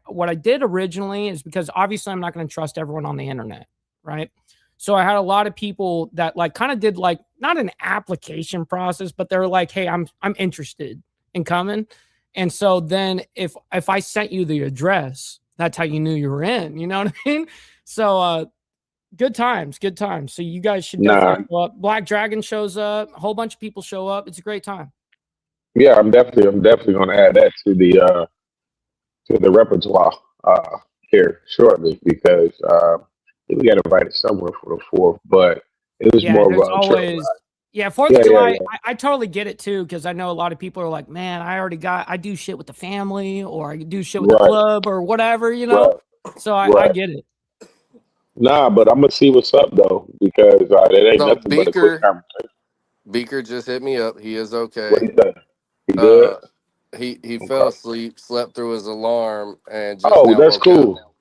what I did originally is, because obviously I'm not going to trust everyone on the internet, right? So I had a lot of people that kind of did not an application process, but they're like, hey, I'm interested in coming. And so then if I sent you the address, that's how you knew you were in, you know what I mean? So, good times. So you guys should definitely go up. Black Dragon shows up. A whole bunch of people show up. It's a great time. Yeah, I'm definitely going to add that to the repertoire here shortly, because we got invited somewhere for the 4th, but it was more of a always. Yeah, 4th of July. I totally get it too, because I know a lot of people are like, man, I do shit with the family, or I do shit with the club or whatever, Right. So I get it. Nah, but I'm gonna see what's up though, because it ain't nothing but a quick conversation. Beaker just hit me up. He is okay. What he said? He good? He fell asleep, slept through his alarm, and that's cool. Up.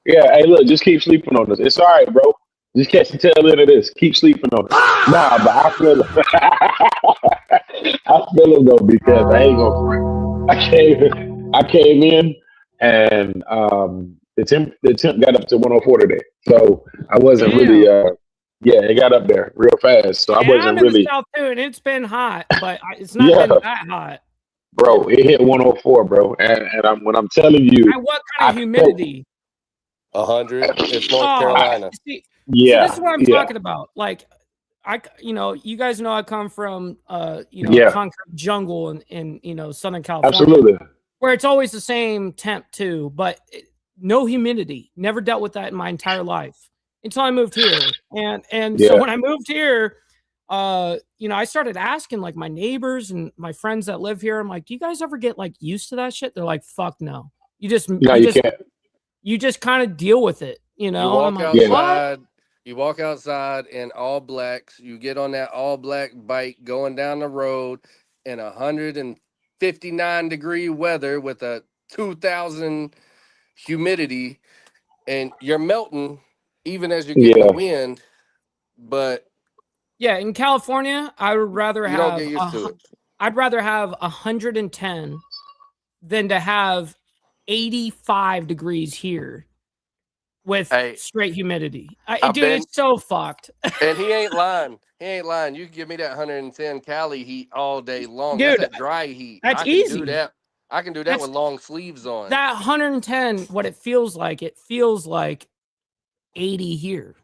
Yeah, hey, look, just keep sleeping on this. It's all right, bro. Just catch the tail end of this. Keep sleeping on it. Nah, but I feel him though, because I ain't gonna front. I came in and the temp got up to 104 today, so I wasn't really it got up there real fast, so I wasn't really. I'm in the South too, and it's been hot, but it's not been that hot. Bro, it hit 104, bro, and when I'm telling you, what kind of humidity? 100. It's North Carolina. So this is what I'm talking about. You guys know I come from concrete jungle in Southern California. Absolutely. Where it's always the same temp too, but no humidity. Never dealt with that in my entire life until I moved here. And so when I moved here, I started asking my neighbors and my friends that live here. I'm like, do you guys ever get used to that shit? They're like, fuck no. You can't. You just kind of deal with it, You walk outside. You walk outside in all blacks. You get on that all black bike going down the road in 159-degree weather with a 2,000 humidity, and you're melting even as you're getting the wind. But in California, I would rather you don't get used to it. I'd rather have 110 than to have 85 degrees here with straight humidity. Dude, it's so fucked. And he ain't lying. You can give me that 110 Cali heat all day long. Dude, that's a dry heat. That's easy. I can do that with long sleeves on. That 110, what it feels like 80 here.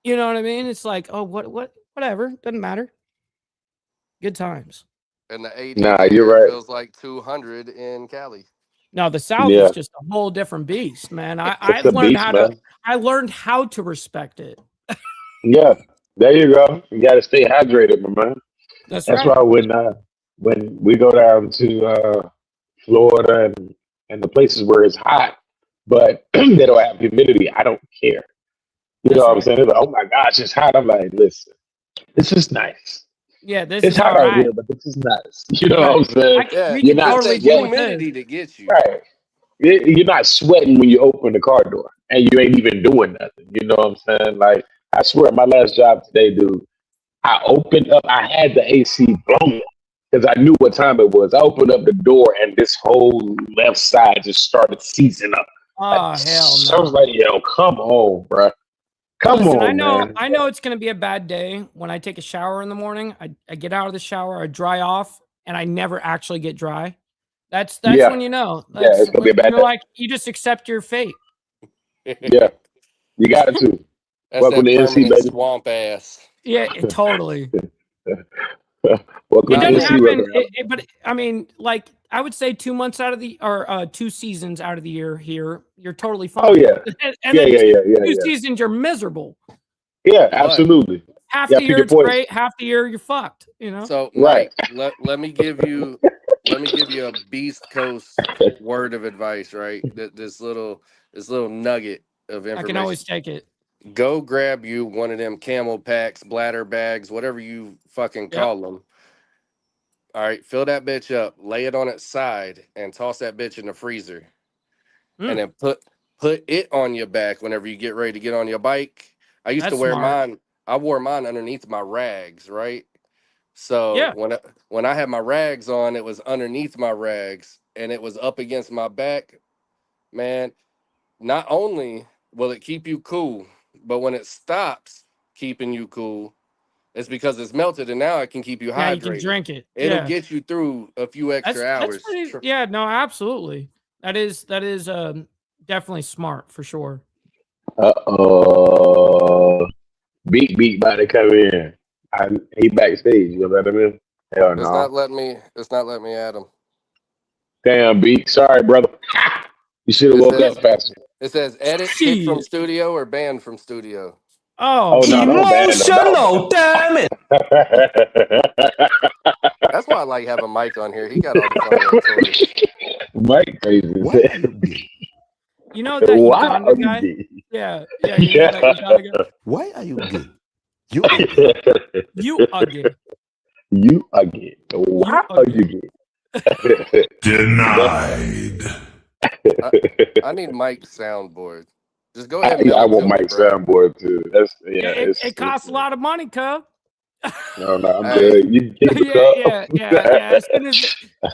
You know what I mean? It's like, whatever. Doesn't matter. Good times. And the 80 you're right. Feels like 200 in Cali. No, the South is just a whole different beast, man. I learned how to respect it. Yeah, there you go. You got to stay hydrated, my man. That's right. Why when we go down to Florida and the places where it's hot, but they don't have humidity. I don't care. You know what I'm saying? They're like, oh my gosh, it's hot. I'm like, listen, this is nice. Yeah, this It's is hot all out right. here, but this is nice. You know what I'm saying? Yeah, We You're can not totally it's deal that with this. humidity that gets you. Right. You're not sweating when you open the car door and you ain't even doing nothing. You know what I'm saying? Like, I swear, my last job today, dude, I opened up, I had the AC blowing because I knew what time it was. I opened up the door and this whole left side just started seizing up. Oh hell So I was no! like, yo, come on, bro. Come Listen, on, man. I know it's gonna be a bad day when I take a shower in the morning. I get out of the shower, I dry off, and I never actually get dry. That's Yeah. when you know. Yeah, That's it's gonna be a when bad you're day. like you just accept your fate. Yeah, you got it too. That's Welcome that to NC, permanent baby. swamp ass. Yeah, totally. Welcome It to doesn't NC, happen, brother. but I mean, like I would say 2 months out of the or 2 seasons out of the year here, you're totally fine. Oh yeah, And yeah, then yeah, yeah, two yeah, seasons you're miserable. yeah. Absolutely. Half Yeah, the year pick it's your poison. great, half the year you're fucked. You know. So, Right. Mike, let me give you a Beast Coast word of advice, right? This little nugget of information. I can always take it. Go grab you one of them camel packs, bladder bags, whatever you fucking call them. All right, fill that bitch up, lay it on its side, and toss that bitch in the freezer. And then put it on your back whenever you get ready to get on your bike. I used to That's wear smart. mine. I wore mine underneath my rags, right? So Yeah. when I had my rags on, it was underneath my rags and it was up against my back. Man, not only will it keep you cool, but when it stops keeping you cool, it's because it's melted and now it can keep you Yeah, hydrated. you can drink it. It'll Yeah. get you through a few extra hours. That's pretty, yeah, no, absolutely. That is definitely smart for sure. Beat about to come in. He backstage. You know what I mean? Hell It's no. not letting me add him. Damn, Beat. Sorry, brother. You should have It woke says- up faster. It says edit kick from Shit. studio or banned from studio. Oh, no, no, Emotional, damn it. That's why I like having Mike on here. He got all the funny stories. Mike crazy. Why are you gay? you know that Wow, Uganda guy? you Yeah, you know that Uganda guy? Why are you gay? You are gay. You ugly. You again. Wow, you again. Denied. I need Mike's soundboard. Just go ahead. And I mail it want to me, Mike's bro. soundboard too. That's It costs a lot of money, cuz. No, I'm Hey. good. You keep it Yeah.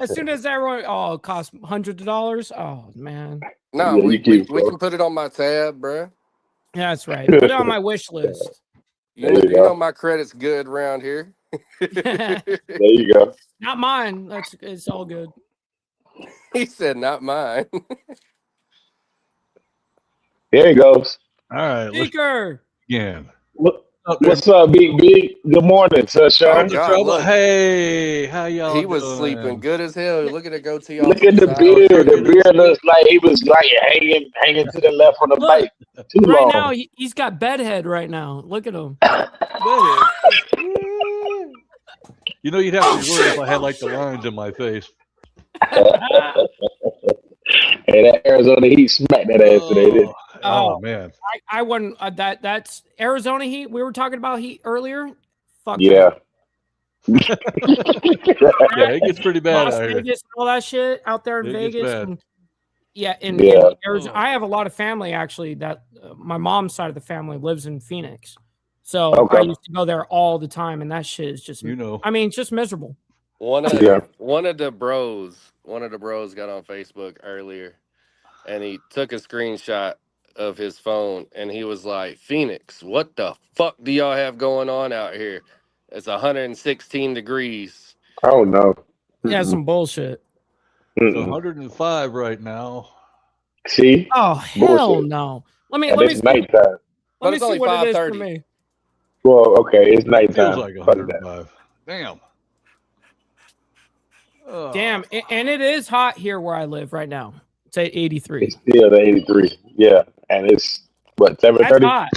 As soon as everyone, it costs hundreds of dollars. Oh man, No, Yeah, we you keep it, can put it on my tab, bro. yeah, that's right. Put it on my wish list. You There you go. know my credit's good around here. There you go. Not mine. It's all good. He said, "Not mine." There he goes. All right, let's Speaker. begin. What's up, Big B? Good morning, sunshine. Oh, God, Trouble. look. Hey, how y'all He was doing? sleeping good as hell. Look at the goatee. Look off at the side. beard. The beard looks like he was like hanging to the left on the Look, bike too Right long. now, he's got bedhead right now. Look at him. You know, you'd have to be worried if I had like the lines in my face. Hey, that Arizona Heat smacked that ass today. Didn't it? Oh, man. I wouldn't. That's Arizona Heat. We were talking about Heat earlier. Fuck Yeah. Yeah, it gets pretty bad Las out here. Vegas and all that shit out there in It gets Vegas. bad. And, in Yeah. Arizona. I have a lot of family actually that my mom's side of the family lives in Phoenix. So Okay. I used to go there all the time, and that shit is just, You know. I mean, it's just miserable. One of Yeah. the bros got on Facebook earlier, and he took a screenshot of his phone, and he was like, "Phoenix, what the fuck do y'all have going on out here? It's 116 degrees." I don't know. Yeah, some bullshit. It's 105 right now. See? Oh hell Bullshit. no! Let me And let me it's see, nighttime. let But me it's see only what it is for 5:30. me. Well, okay, it's Feels nighttime. like Fuck that. 105. Damn. Oh. Damn, and it is hot here where I live right now. It's at 83. It's still the 83. Yeah. And it's what, That's 7:30? hot.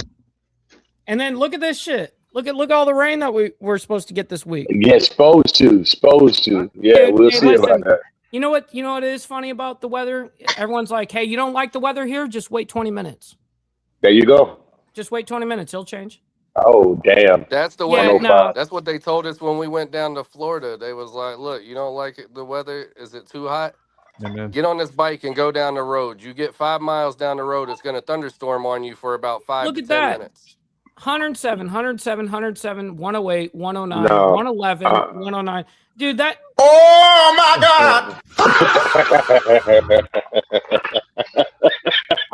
And then look at this shit. Look all the rain that we're supposed to get this week. Yeah, supposed to. Yeah, Dude, we'll hey, see listen, about that. You know what? You know what is funny about the weather? Everyone's like, "Hey, you don't like the weather here? Just wait 20 minutes. There you go. Just wait 20 minutes. It'll change." Oh damn. That's the Yeah, way. 105. That's what they told us when we went down to Florida. They was like, "Look, you don't like the weather? Is it too hot? And then Get on this bike and go down the road. You get 5 miles down the road, it's gonna thunderstorm on you for about 5 Look to at 10 that. minutes." 107, 107, 107, 108, 109, No. 111, 109. Dude, that Oh my God!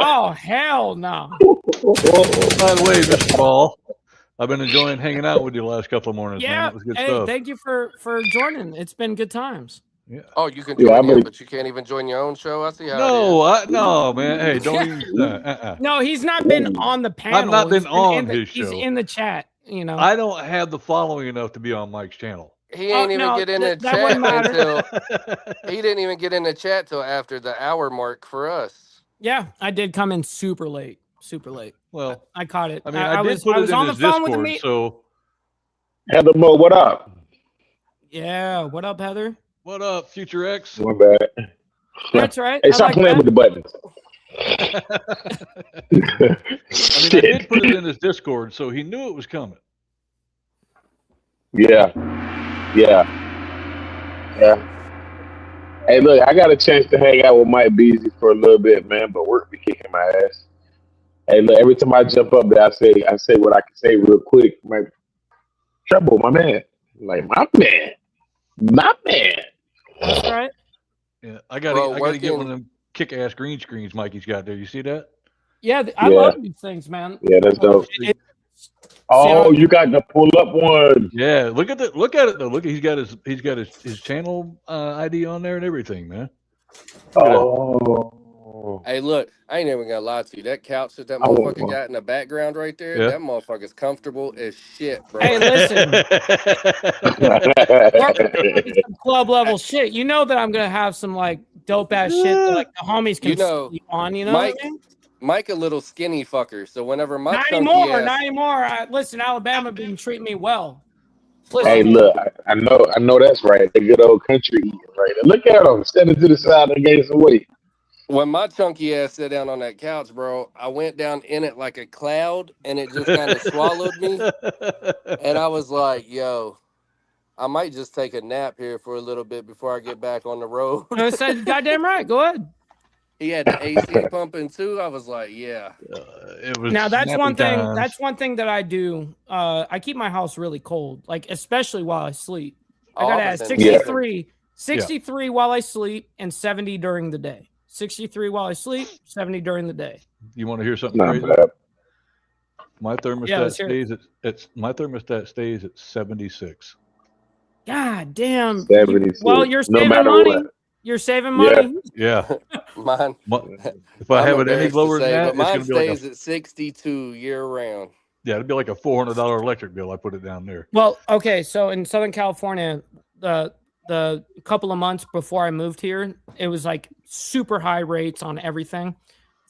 oh hell no. by the way, Mr. Ball, I've been enjoying hanging out with you the last couple of mornings, man. Yeah. It was good Hey, stuff. thank you for joining. It's been good times. Yeah. Oh, you can Yeah, join I'm him, gonna- but you can't even join your own show. I see how No, man. Hey, don't even. No, he's not been on the panel. not been He's on in the, his He's show. in the chat, you know. I don't have the following enough to be on Mike's channel. He ain't even no, get in the that chat wouldn't matter. until he didn't even get in the chat till after the hour mark for us. Yeah, I did come in super late. Super late. Well, I caught it. I mean, I did was, put I it was in on the his phone with Discord, me. so Heather Mo, what up? Yeah, what up, Heather? what up, Future X? My bad. That's right. Hey, I stop like playing that. with the buttons. I mean, I did put it in his Discord, so he knew it was coming. Yeah. Hey, look, I got a chance to hang out with Mike Beasley for a little bit, man, but work be kicking my ass. Hey, look, every time I jump up there, I say what I can say real quick. Like, Trouble, my man. Like, my man. That's right. Yeah, I Bro, gotta get one working- of them kick-ass green screens Mikey's got there. You see that? Yeah, I Yeah. love these things, man. Yeah, that's dope. It- Oh, you got the pull up one. Yeah, look at it though. Look, he's got his channel ID on there and everything, man. Oh. Hey, look, I ain't even gonna lie to you. That couch that I want motherfucker one. got in the background right there, Yeah. that motherfucker's comfortable as shit, bro. Hey, listen, some club level shit. You know that I'm gonna have some like dope ass shit that like the homies can You know, sleep on. You know Mike, what I mean? Mike, a little skinny fucker. So whenever my Not chunky anymore. ass, Not anymore. Listen, Alabama been treating me well. Listen, Hey, look, I know that's right. The good old country eating right there. Look at him standing to the side and gain some weight. when my chunky ass sat down on that couch, bro, I went down in it like a cloud, and it just kind of swallowed me. And I was like, yo, I might just take a nap here for a little bit before I get back on the road. I said, goddamn right. Go ahead. He had the AC pumping too. I was like, yeah. It was Now that's snappy one thing. times. That's one thing that I do. I keep my house really cold, like especially while I sleep. I Oh, gotta I'm have the same. 63 while I sleep and 70 during the day. 63 while I sleep, 70 during the day. You want to hear something Not crazy? bad. My thermostat Yeah, let's hear it. stays at 76. God damn. 76. Well, you're No saving matter money. what. You're saving money. Yeah. Mine. If I I'm have it any embarrassed to lower say, than that, but it's mine gonna be like stays at 62 year round. it'd be like a $400 electric bill. I put it down there. Well, okay, so in Southern California, the couple of months before I moved here, it was like super high rates on everything.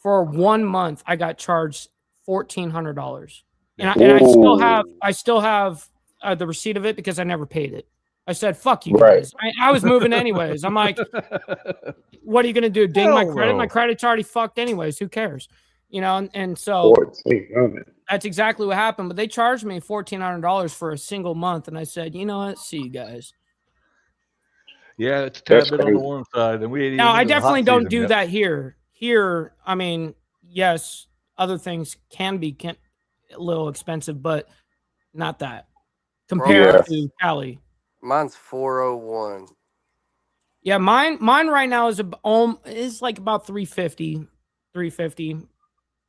For 1 month, I got charged $1,400, and I still have the receipt of it because I never paid it. I said, "Fuck you Right. guys." I was moving anyways. I'm like, "What are you gonna do? Ding my Hell credit? no. My credit's already fucked anyways. Who cares?" You know, and so 1400. that's exactly what happened. But they charged me $1,400 for a single month, and I said, "You know what? See you guys." Yeah, it's a tad That's bit on the crazy. warm side, and we ain't even Now, I into the hot definitely don't season do yet. that here. Here, I mean, yes, other things can be a little expensive, but not that compared to Cali. Mine's 401. Yeah, mine right now is like about 350.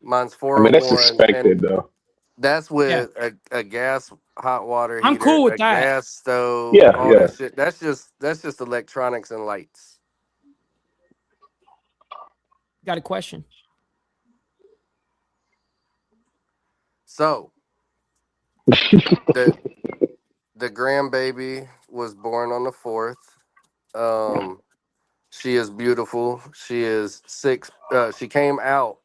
Mine's I 401. mean, that's expected, and though. that's with a gas hot water heater, I'm cool with a that. gas stove, Yeah, all yeah. that shit. That's just electronics and lights. Got a question? So the grandbaby was born on the 4th. She is beautiful. She is she came out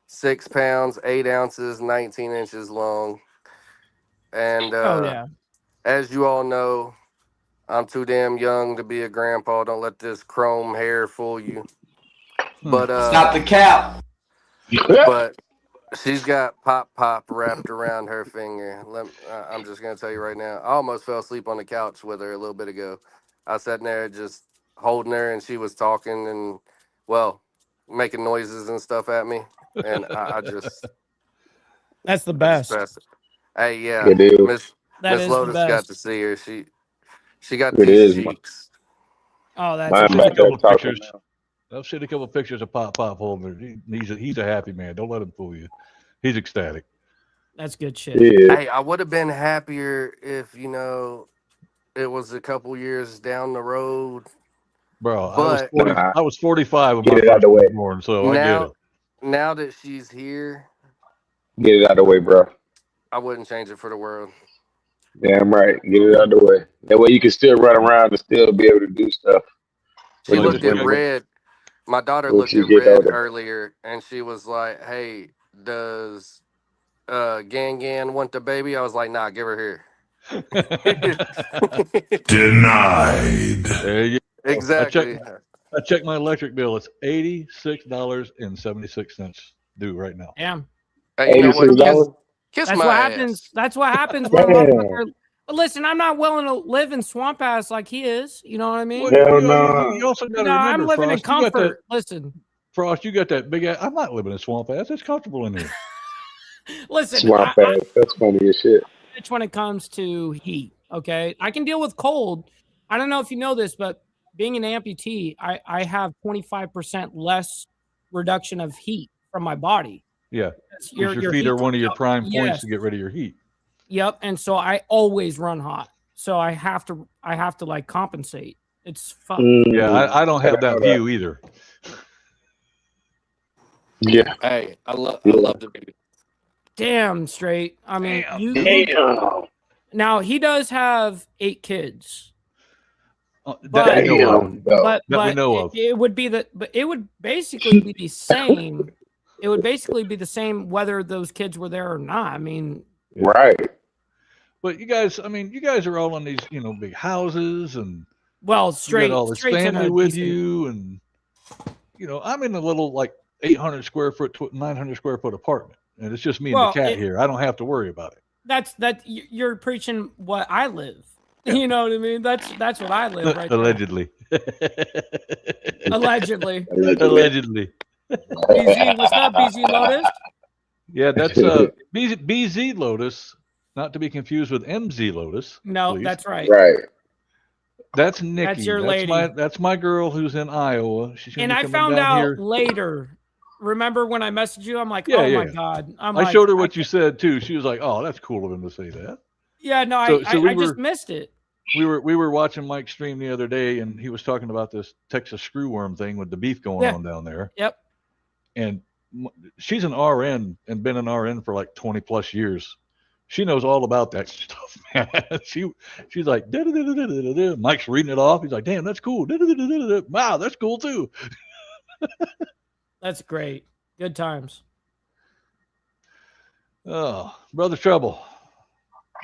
6 pounds, 8 ounces, 19 inches long. And Oh yeah. as you all know, I'm too damn young to be a grandpa. Don't let this chrome hair fool you. Hmm. But Stop the cap. but she's got pop wrapped around her finger. I'm just gonna tell you right now. I almost fell asleep on the couch with her a little bit ago. I was sitting there just holding her, and she was talking and, well, making noises and stuff at me, and I just That's the I just best. passed it. Hey, yeah, It is. That Miss is the Lotus got best. to see her. She got It these is. cheeks. Oh, that's Mine I've seen a back there couple talking pictures. now. I've seen a couple pictures of Pop holding her. He's a happy man. Don't let him fool you. He's ecstatic. That's good shit. Yeah. Hey, I would have been happier if it was a couple years down the road. Bro, But Nah, I was 45 when get my it out first the one way. was born, so I get it. now that she's here, Get it out the way, bro. I wouldn't change it for the world. Damn right. Get it out the way. That way you can still run around and still be able to do stuff She Like when looked this at guy- Red. My daughter when looked she at get Red older. earlier, and she was like, "Hey, does Gan want the baby?" I was like, "Nah, give her here." Denied. There you go. Exactly. I checked my electric bill. It's $86.76 due right now. Damn. Hey, you know what? $86? Kiss That's my what ass. happens. That's what happens when a Damn. motherfucker. Listen, I'm not willing to live in swamp ass like he is. You know what I mean? Well, Hell you no. also got to No, I'm remember, living in Frost. You got that, comfort. Listen, Frost. You got that big ass. I'm not living in swamp ass. It's comfortable in here. listen. Swamp I ass. That's funny as shit. bitch when it comes to heat. Okay, I can deal with cold. I don't know if you know this, but being an amputee, I have 25% less reduction of heat from my body. Yeah, It's because your feet heat are one of your comes up- prime points yes. to get rid of your heat. Yep, and so I always run hot. So I have to like compensate. It's fucked. Yeah, I don't have that view either. Yeah. Hey, I love the baby. Damn straight. I mean, Damn. now he does have 8 kids. That we know of. Damn. though. But That we know of. it would be but it would basically be the same. It would basically be the same whether those kids were there or not. I mean, Right. But you guys are all in these, big houses, and well, you straight got all this straight's in family a with decent- you, and I'm in a little like 800 square foot, 900 square foot apartment, and it's just me and Well, the cat here. I don't have to worry about it. You're preaching what I live. You know what I mean? That's what I live right Allegedly. Allegedly. Allegedly. BZ, what's up, BZ Lotus? Yeah, that's BZ Lotus, not to be confused with MZ Lotus. No, please. that's right. Right. That's Nikki. That's your lady. That's my girl who's in Iowa. She's gonna And be I coming found down out here. later. Remember when I messaged you? I'm like, Yeah, oh yeah. my God. I showed her what you said too. She was like, "Oh, that's cool of him to say that." Yeah, no, So I just missed it. We were watching Mike's stream the other day, and he was talking about this Texas screwworm thing with the beef going on down there. Yep. And she's an RN and been an RN for like 20 plus years. She knows all about that stuff, man. She's like, da-da-da-da-da-da-da. Mike's reading it off. He's like, damn, that's cool. Da-da-da-da-da-da. Wow, that's cool too. That's great. Good times. Oh, Brother Trouble.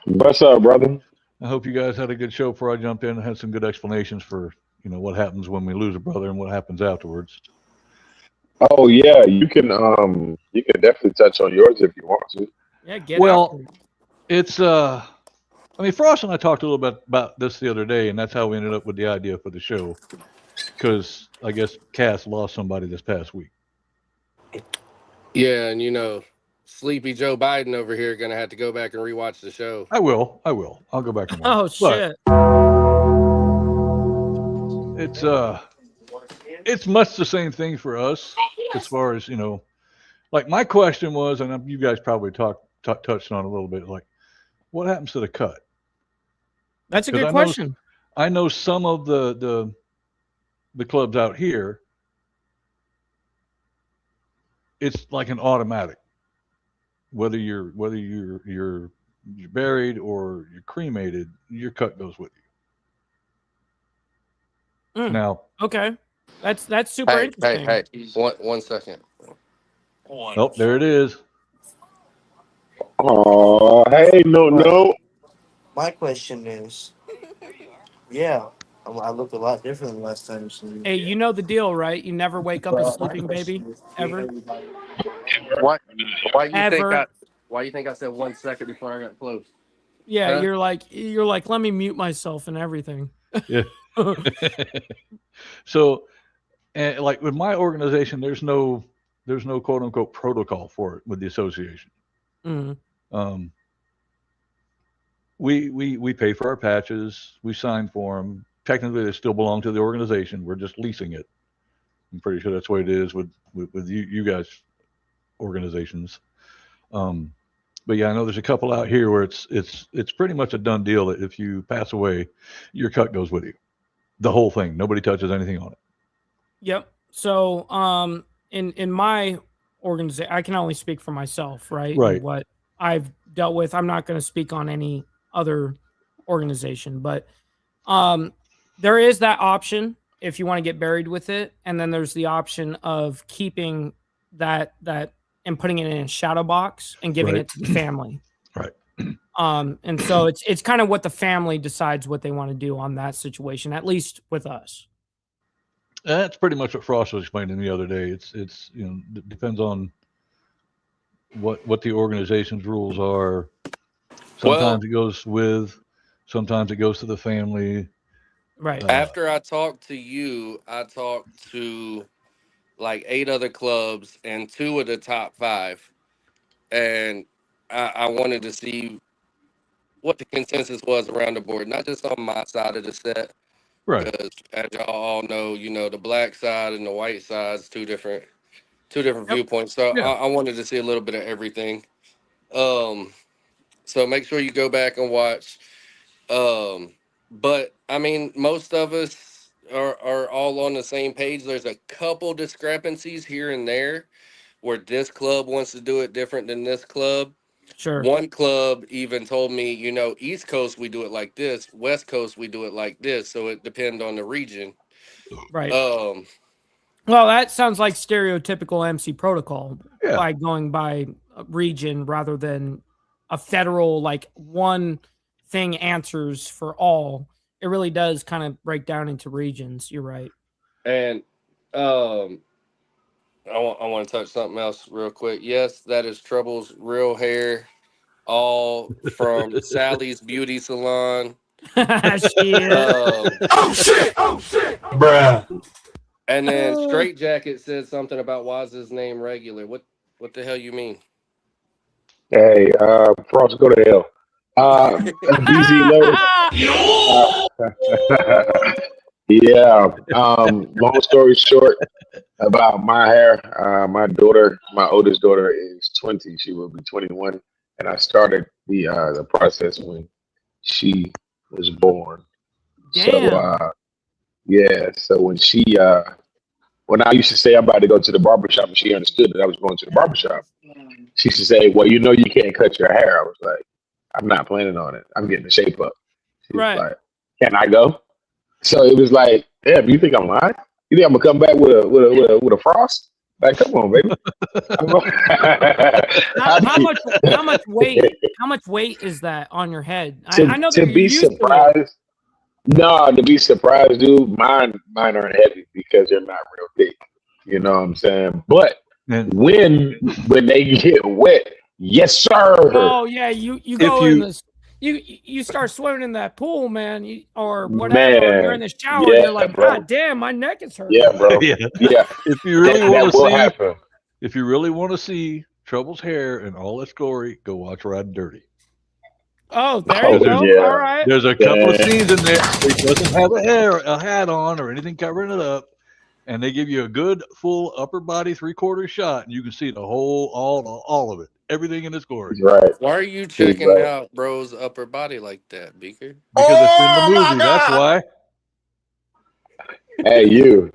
What's up, brother? I hope you guys had a good show before I jumped in and had some good explanations for, what happens when we lose a brother and what happens afterwards. Oh yeah, you can definitely touch on yours if you want to. Yeah, get Well, after it. it's Frost and I talked a little bit about this the other day, and that's how we ended up with the idea for the show, because I guess Cass lost somebody this past week. Yeah, and Sleepy Joe Biden over here gonna have to go back and rewatch the show. I will. I'll go back and watch. Oh But shit. it's much the same thing for us as far as like my question was, and you guys probably touched on a little bit, like what happens to the cut? That's a 'Cause good question. I know some of the clubs out here, it's like an automatic. Whether you're buried or you're cremated, your cut goes with you. Now, Okay. That's super interesting. Hey, one second. oh, there it is. Oh, hey, no. My question is, Yeah, I looked a lot different the last time you seen me. Hey, you know the deal, right? You never wake up a sleeping baby, ever, Why? Why you think ever. I? Why you think I said 1 second before I got close? Yeah, Huh? you're like, let me mute myself and everything. Yeah. So, and like with my organization, there's no quote unquote protocol for it with the association. Mhm. We pay for our patches, we sign for them. Technically, they still belong to the organization. We're just leasing it. I'm pretty sure that's the way it is with you guys organizations. But yeah, I know there's a couple out here where it's pretty much a done deal that if you pass away, your cut goes with you, the whole thing. Nobody touches anything on it. Yep. So, in my organization, I can only speak for myself, right? Right. And what I've dealt with. I'm not going to speak on any other organization, but there is that option if you want to get buried with it, and then there's the option of keeping that and putting it in a shadow box and giving it to the family. Right. And so it's kind of what the family decides what they want to do on that situation, at least with us. That's pretty much what Frost was explaining to me the other day. It's it depends on what the organization's rules are. Sometimes it goes with, sometimes it goes to the family. Right. After I talked to you, I talked to like 8 other clubs and 2 of the top 5, and I wanted to see what the consensus was around the board, not just on my side of the set. Right. Because as y'all all know, the black side and the white side is two different viewpoints. So Yeah. I wanted to see a little bit of everything. So make sure you go back and watch. But I mean, most of us are all on the same page. There's a couple discrepancies here and there where this club wants to do it different than this club. Sure. One club even told me, East Coast, we do it like this. West Coast, we do it like this. So it depends on the region. Right. Well, that sounds like stereotypical MC protocol by going by region rather than a federal, like one thing answers for all. It really does kind of break down into regions. You're right. And I want to touch something else real quick. Yes, that is Trouble's real hair, all from Sally's Beauty Salon. Shit. Oh shit! Bruh. And then Straight Jacket said something about why is his name regular. What the hell you mean? Hey, Frost, go to hell. BZ yeah. Long story short about my hair. My oldest daughter is 20. She will be 21, and I started the process when she was born. Damn. So so when I used to say I'm about to go to the barbershop, and she understood that I was going to the barbershop, she used to say, well, you can't cut your hair. I was like, I'm not planning on it. I'm getting the shape up. She was like, can I go? So it was like, damn, you think I'm lying? You think I'm gonna come back with a frost? Like, come on, baby. How much weight is that on your head? I know to be surprised. No, to be surprised, dude. Mine aren't heavy because they're not real thick. You know what I'm saying? But when they get wet, yes, sir. Oh yeah, you go in this. You start swimming in that pool, man, or whatever. Man, or you're in the shower, and you're like, bro. God damn, my neck is hurting. Yeah, bro. Yeah. If you really want to see, happen. If you really want to see Trouble's hair in all its glory, go watch Riding Dirty. Oh, there you go. Yeah. All right. There's a couple of scenes in there. It doesn't have a hat on or anything covering it up, and they give you a good full upper body 3/4 shot, and you can see the whole all of it, everything in its glory. Right. Why are you checking out bro's upper body like that, Beaker? Because it's in the movie. That's why. Hey, you.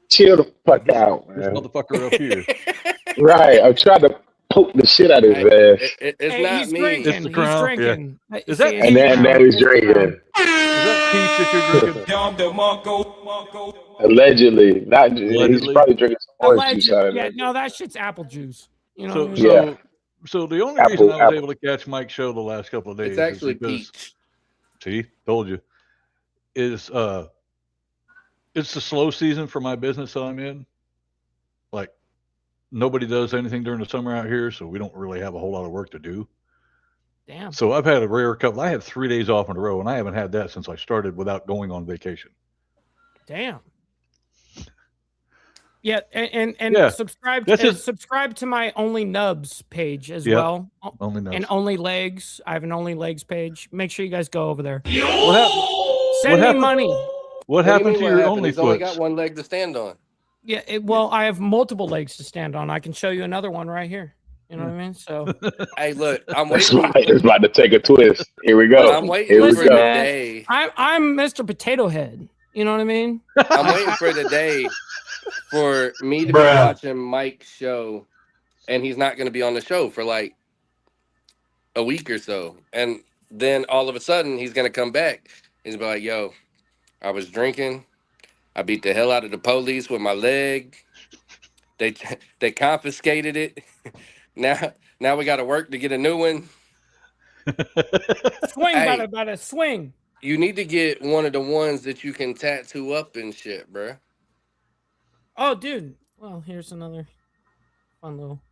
Chill the fuck out, man. This motherfucker up here. Right. I'm trying to poke the shit out of his ass. It's not he's me. Drinking. It's the crown. He's drinking. Yeah. Is that And that he's drinking. Is that peach that you're drinking? Allegedly. Not. He's probably drinking some orange juice out of Yeah, it. no, that shit's apple juice. You know. what I mean? So the only reason I was able to catch Mike's show the last couple of days It's actually is because peach. See, told you. Is it's the slow season for my business that I'm in. Like nobody does anything during the summer out here, so we don't really have a whole lot of work to do. Damn. So I've had a rare couple. I had 3 days off in a row, and I haven't had that since I started without going on vacation. Damn. Yeah, and Yeah, subscribe that's just- subscribe to my Only Nubs page as Yep. well. Only knows. And Only Legs. I have an Only Legs page. Make sure you guys go over there. What happened? Send What me happened? money. What What do you happened mean to what your happened? He's only got OnlyFoots? one leg to stand on. Yeah, well, I have multiple legs to stand on. I can show you another one right here. You know what I mean? So Hey, look, I'm It's waiting. it's about to take a twist. Here we go. I'm waiting Here we for Listen, the go. man. day. I'm Mr. Potato Head. You know what I mean? I'm waiting for the day for me to be Bruh. watching Mike's show, and he's not going to be on the show for like a week or so, and then all of a sudden he's going to come back. He's gonna be like, "Yo, I was drinking. I beat the hell out of the police with my leg. They confiscated it. Now we got to work to get a new one. Swing, Hey. by swing. You need to get one of the ones that you can tattoo up and shit, bruh. Oh, dude. Well, here's another fun little.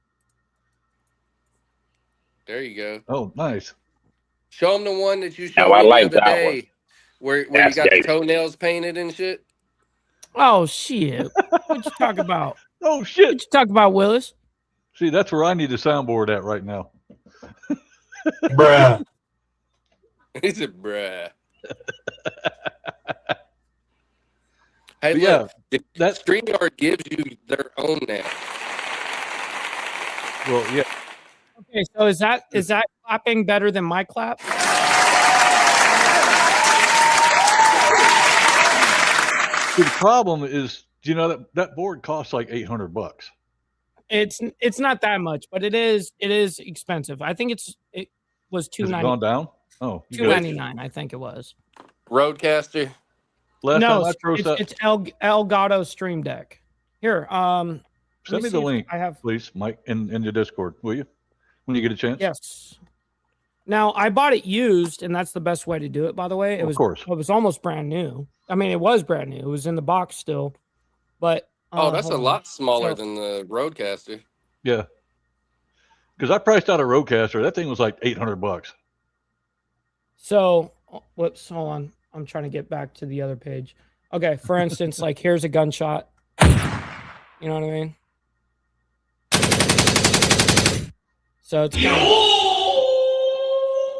There you go. Oh, nice. Show him the one that you Now, showed I me like the other that day, where you That's got the gay. toenails painted and shit. Oh shit! What you talk about? Oh What shit! you talk about, Willis? See, that's where I need a soundboard at right now. Bruh. He said, "Bruh." Hey, But yeah, look, if that- StreamYard gives you their own now. Well, yeah. Okay, so is that clapping better than my clap? See, the problem is, you know, that board costs like $800. It's not that much, but it is expensive. I think it was Has it gone down? Oh, you got it. $299. I think it was. Roadcaster. Last No, time I throw stuff, it's Elgato Stream Deck. Here, send me see the if link, I have. please, Mike, in your Discord, will you? When you get a chance. Yes. Now I bought it used, and that's the best way to do it. By the way, Of course. it was almost brand new. I mean, it was brand new. It was in the box still, but Oh, that's a hold on. lot smaller So- than the Roadcaster. Yeah. Because I priced out a Roadcaster. That thing was like $800. So, whoops, hold on. I'm trying to get back to the other page. Okay, for instance, like here's a gunshot. You know what I mean? So it's kind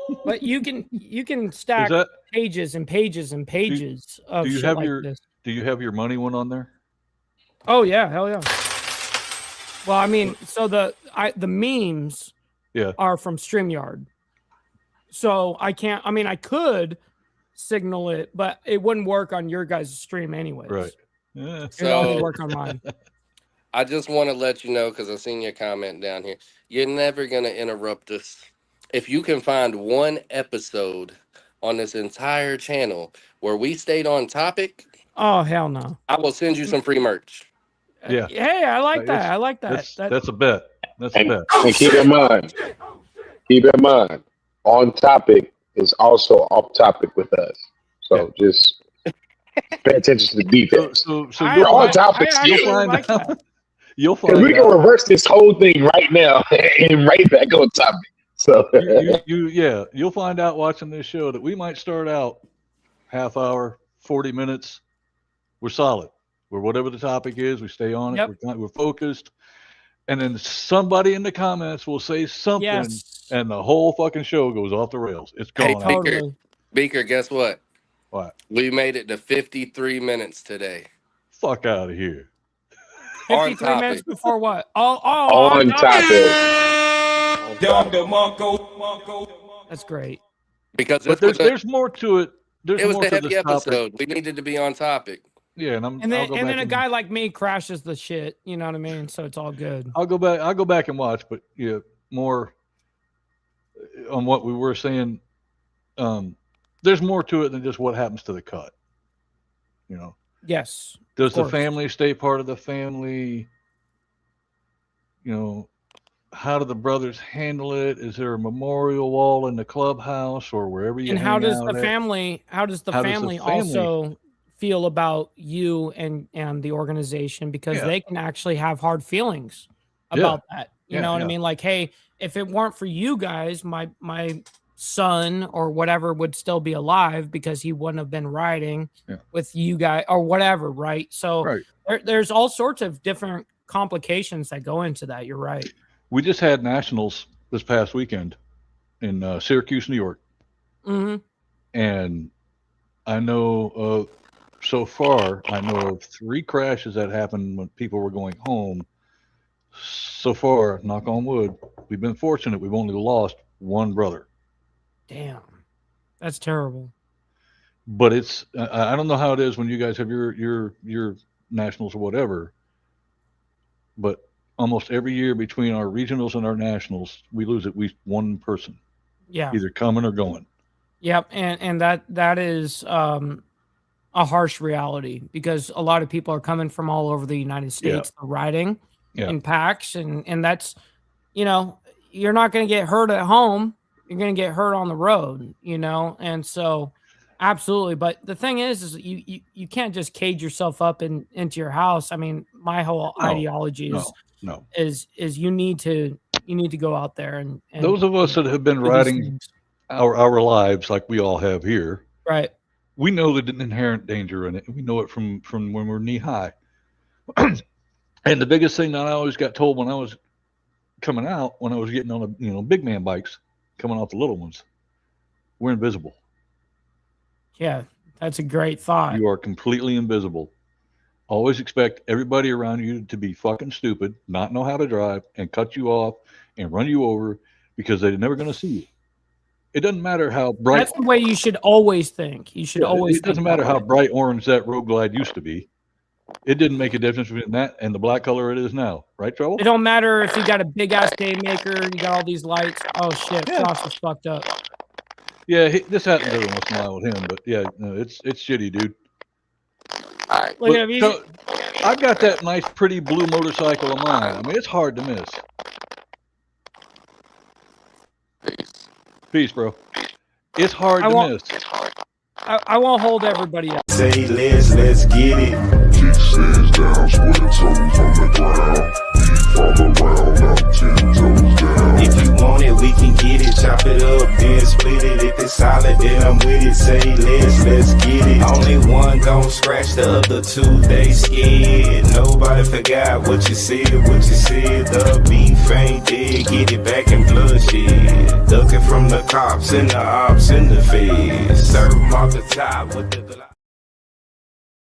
of, but you can stack Is that? pages and pages and pages of do you shit have like your- this. Do you have your money one on there? Oh yeah, hell yeah. Well, I mean, so the memes Yeah. are from StreamYard. So I can't, I mean, I could signal it, but it wouldn't work on your guys' stream anyways. Right. Yeah. It would only So work on mine. I just want to let you know, because I seen your comment down here. You're never gonna interrupt us. If you can find one episode on this entire channel where we stayed on topic, Oh hell no. I will send you some free merch. Yeah. Hey, I like Right, that. I like that. That's a bet. That's a And, bet. and keep in mind, on topic is also off topic with us. So just pay attention to the So, details. so I- We're you'll on find, topic. I you'll actually find like out. that. You'll And find we can out. reverse this whole thing right now and right back on topic. So You'll find out watching this show that we might start out half hour, 40 minutes. We're solid. We're whatever the topic is. We stay on it. Yep. We're focused. And then somebody in the comments will say something, Yes. and the whole fucking show goes off the rails. It's Hey, gone. Pete. Totally. Beaker, guess what? What? We made it to 53 minutes today. Fuck out of here. On 53 topic. minutes before what? Oh, on topic. That's great. Because But there's more to it. There's it was more the to heavy this topic. episode. We needed to be on topic. Yeah, and And I'll go then back a guy like me crashes the shit. You know what I mean? So it's all good. I'll go back and watch, but yeah, more on what we were saying. There's more to it than just what happens to the cut. You know, Yes. does the course. family stay part of the family? You know, how do the brothers handle it? Is there a memorial wall in the clubhouse or wherever you And hang how does out the at? family? How does the How does the family family- also feel about you and the organization? Because Yeah. they can actually have hard feelings Yeah. about that. You Yeah, know what I yeah. mean? Like, hey, if it weren't for you guys, my son or whatever would still be alive because he wouldn't have been riding Yeah. with you guys or whatever, right? So Right. there's all sorts of different complications that go into that. You're right. We just had nationals this past weekend in Syracuse, New York. Hmm. And I know so far, I know of 3 crashes that happened when people were going home. So far, knock on wood, we've been fortunate. We've only lost 1 brother. Damn, that's terrible. But it's I don't know how it is when you guys have your nationals or whatever. But almost every year between our regionals and our nationals, we lose at least 1 person, Yeah. either coming or going. Yep, and that is a harsh reality because a lot of people are coming from all over the United States riding Yeah. in packs, and that's, you know, you're not going to get hurt at home, you're going to get hurt on the road, you know, and so absolutely. But the thing is you can't just cage yourself up into your house. I mean, my whole ideology No. is you need to go out there and Those of us that have been do these riding things. our lives like we all have here, Right. we know the inherent danger in it. We know it from when we're knee high. And the biggest thing that I always got told when I was coming out, when I was getting on the big man bikes, coming off the little ones, we're invisible. Yeah, that's a great thought. You are completely invisible. Always expect everybody around you to be fucking stupid, not know how to drive, and cut you off and run you over because they're never going to see you. It doesn't matter how bright. That's the way you should always think. You should always. It doesn't think matter that how way. bright orange that Road Glide used to be. It didn't make a difference between that and the black color it is now, right, Trouble? It don't matter if you got a big ass Daymaker, you got all these lights. Oh shit, Yeah. Frost is fucked up. Yeah, this happens every once in a while with him, but yeah, no, it's shitty, dude. All right. Look But, at me. so, I've got that nice, pretty blue motorcycle of mine. I mean, it's hard to miss. Peace. Peace, bro. It's hard I to want- miss. I won't hold everybody up. Say let's get it. Kicks his down, square toes on the ground. Feet fall around, I'm 10 toes down. If you want it, we can get it. Chop it up, then split it. If it's solid, then I'm with it. Say let's get it. Only one gon' scratch, the other 2 they scared. Nobody forgot what you said. The beef ain't dead. Get it back in bloodshed. Ducking from the cops and the ops and the feds. Serve 'em off the top with the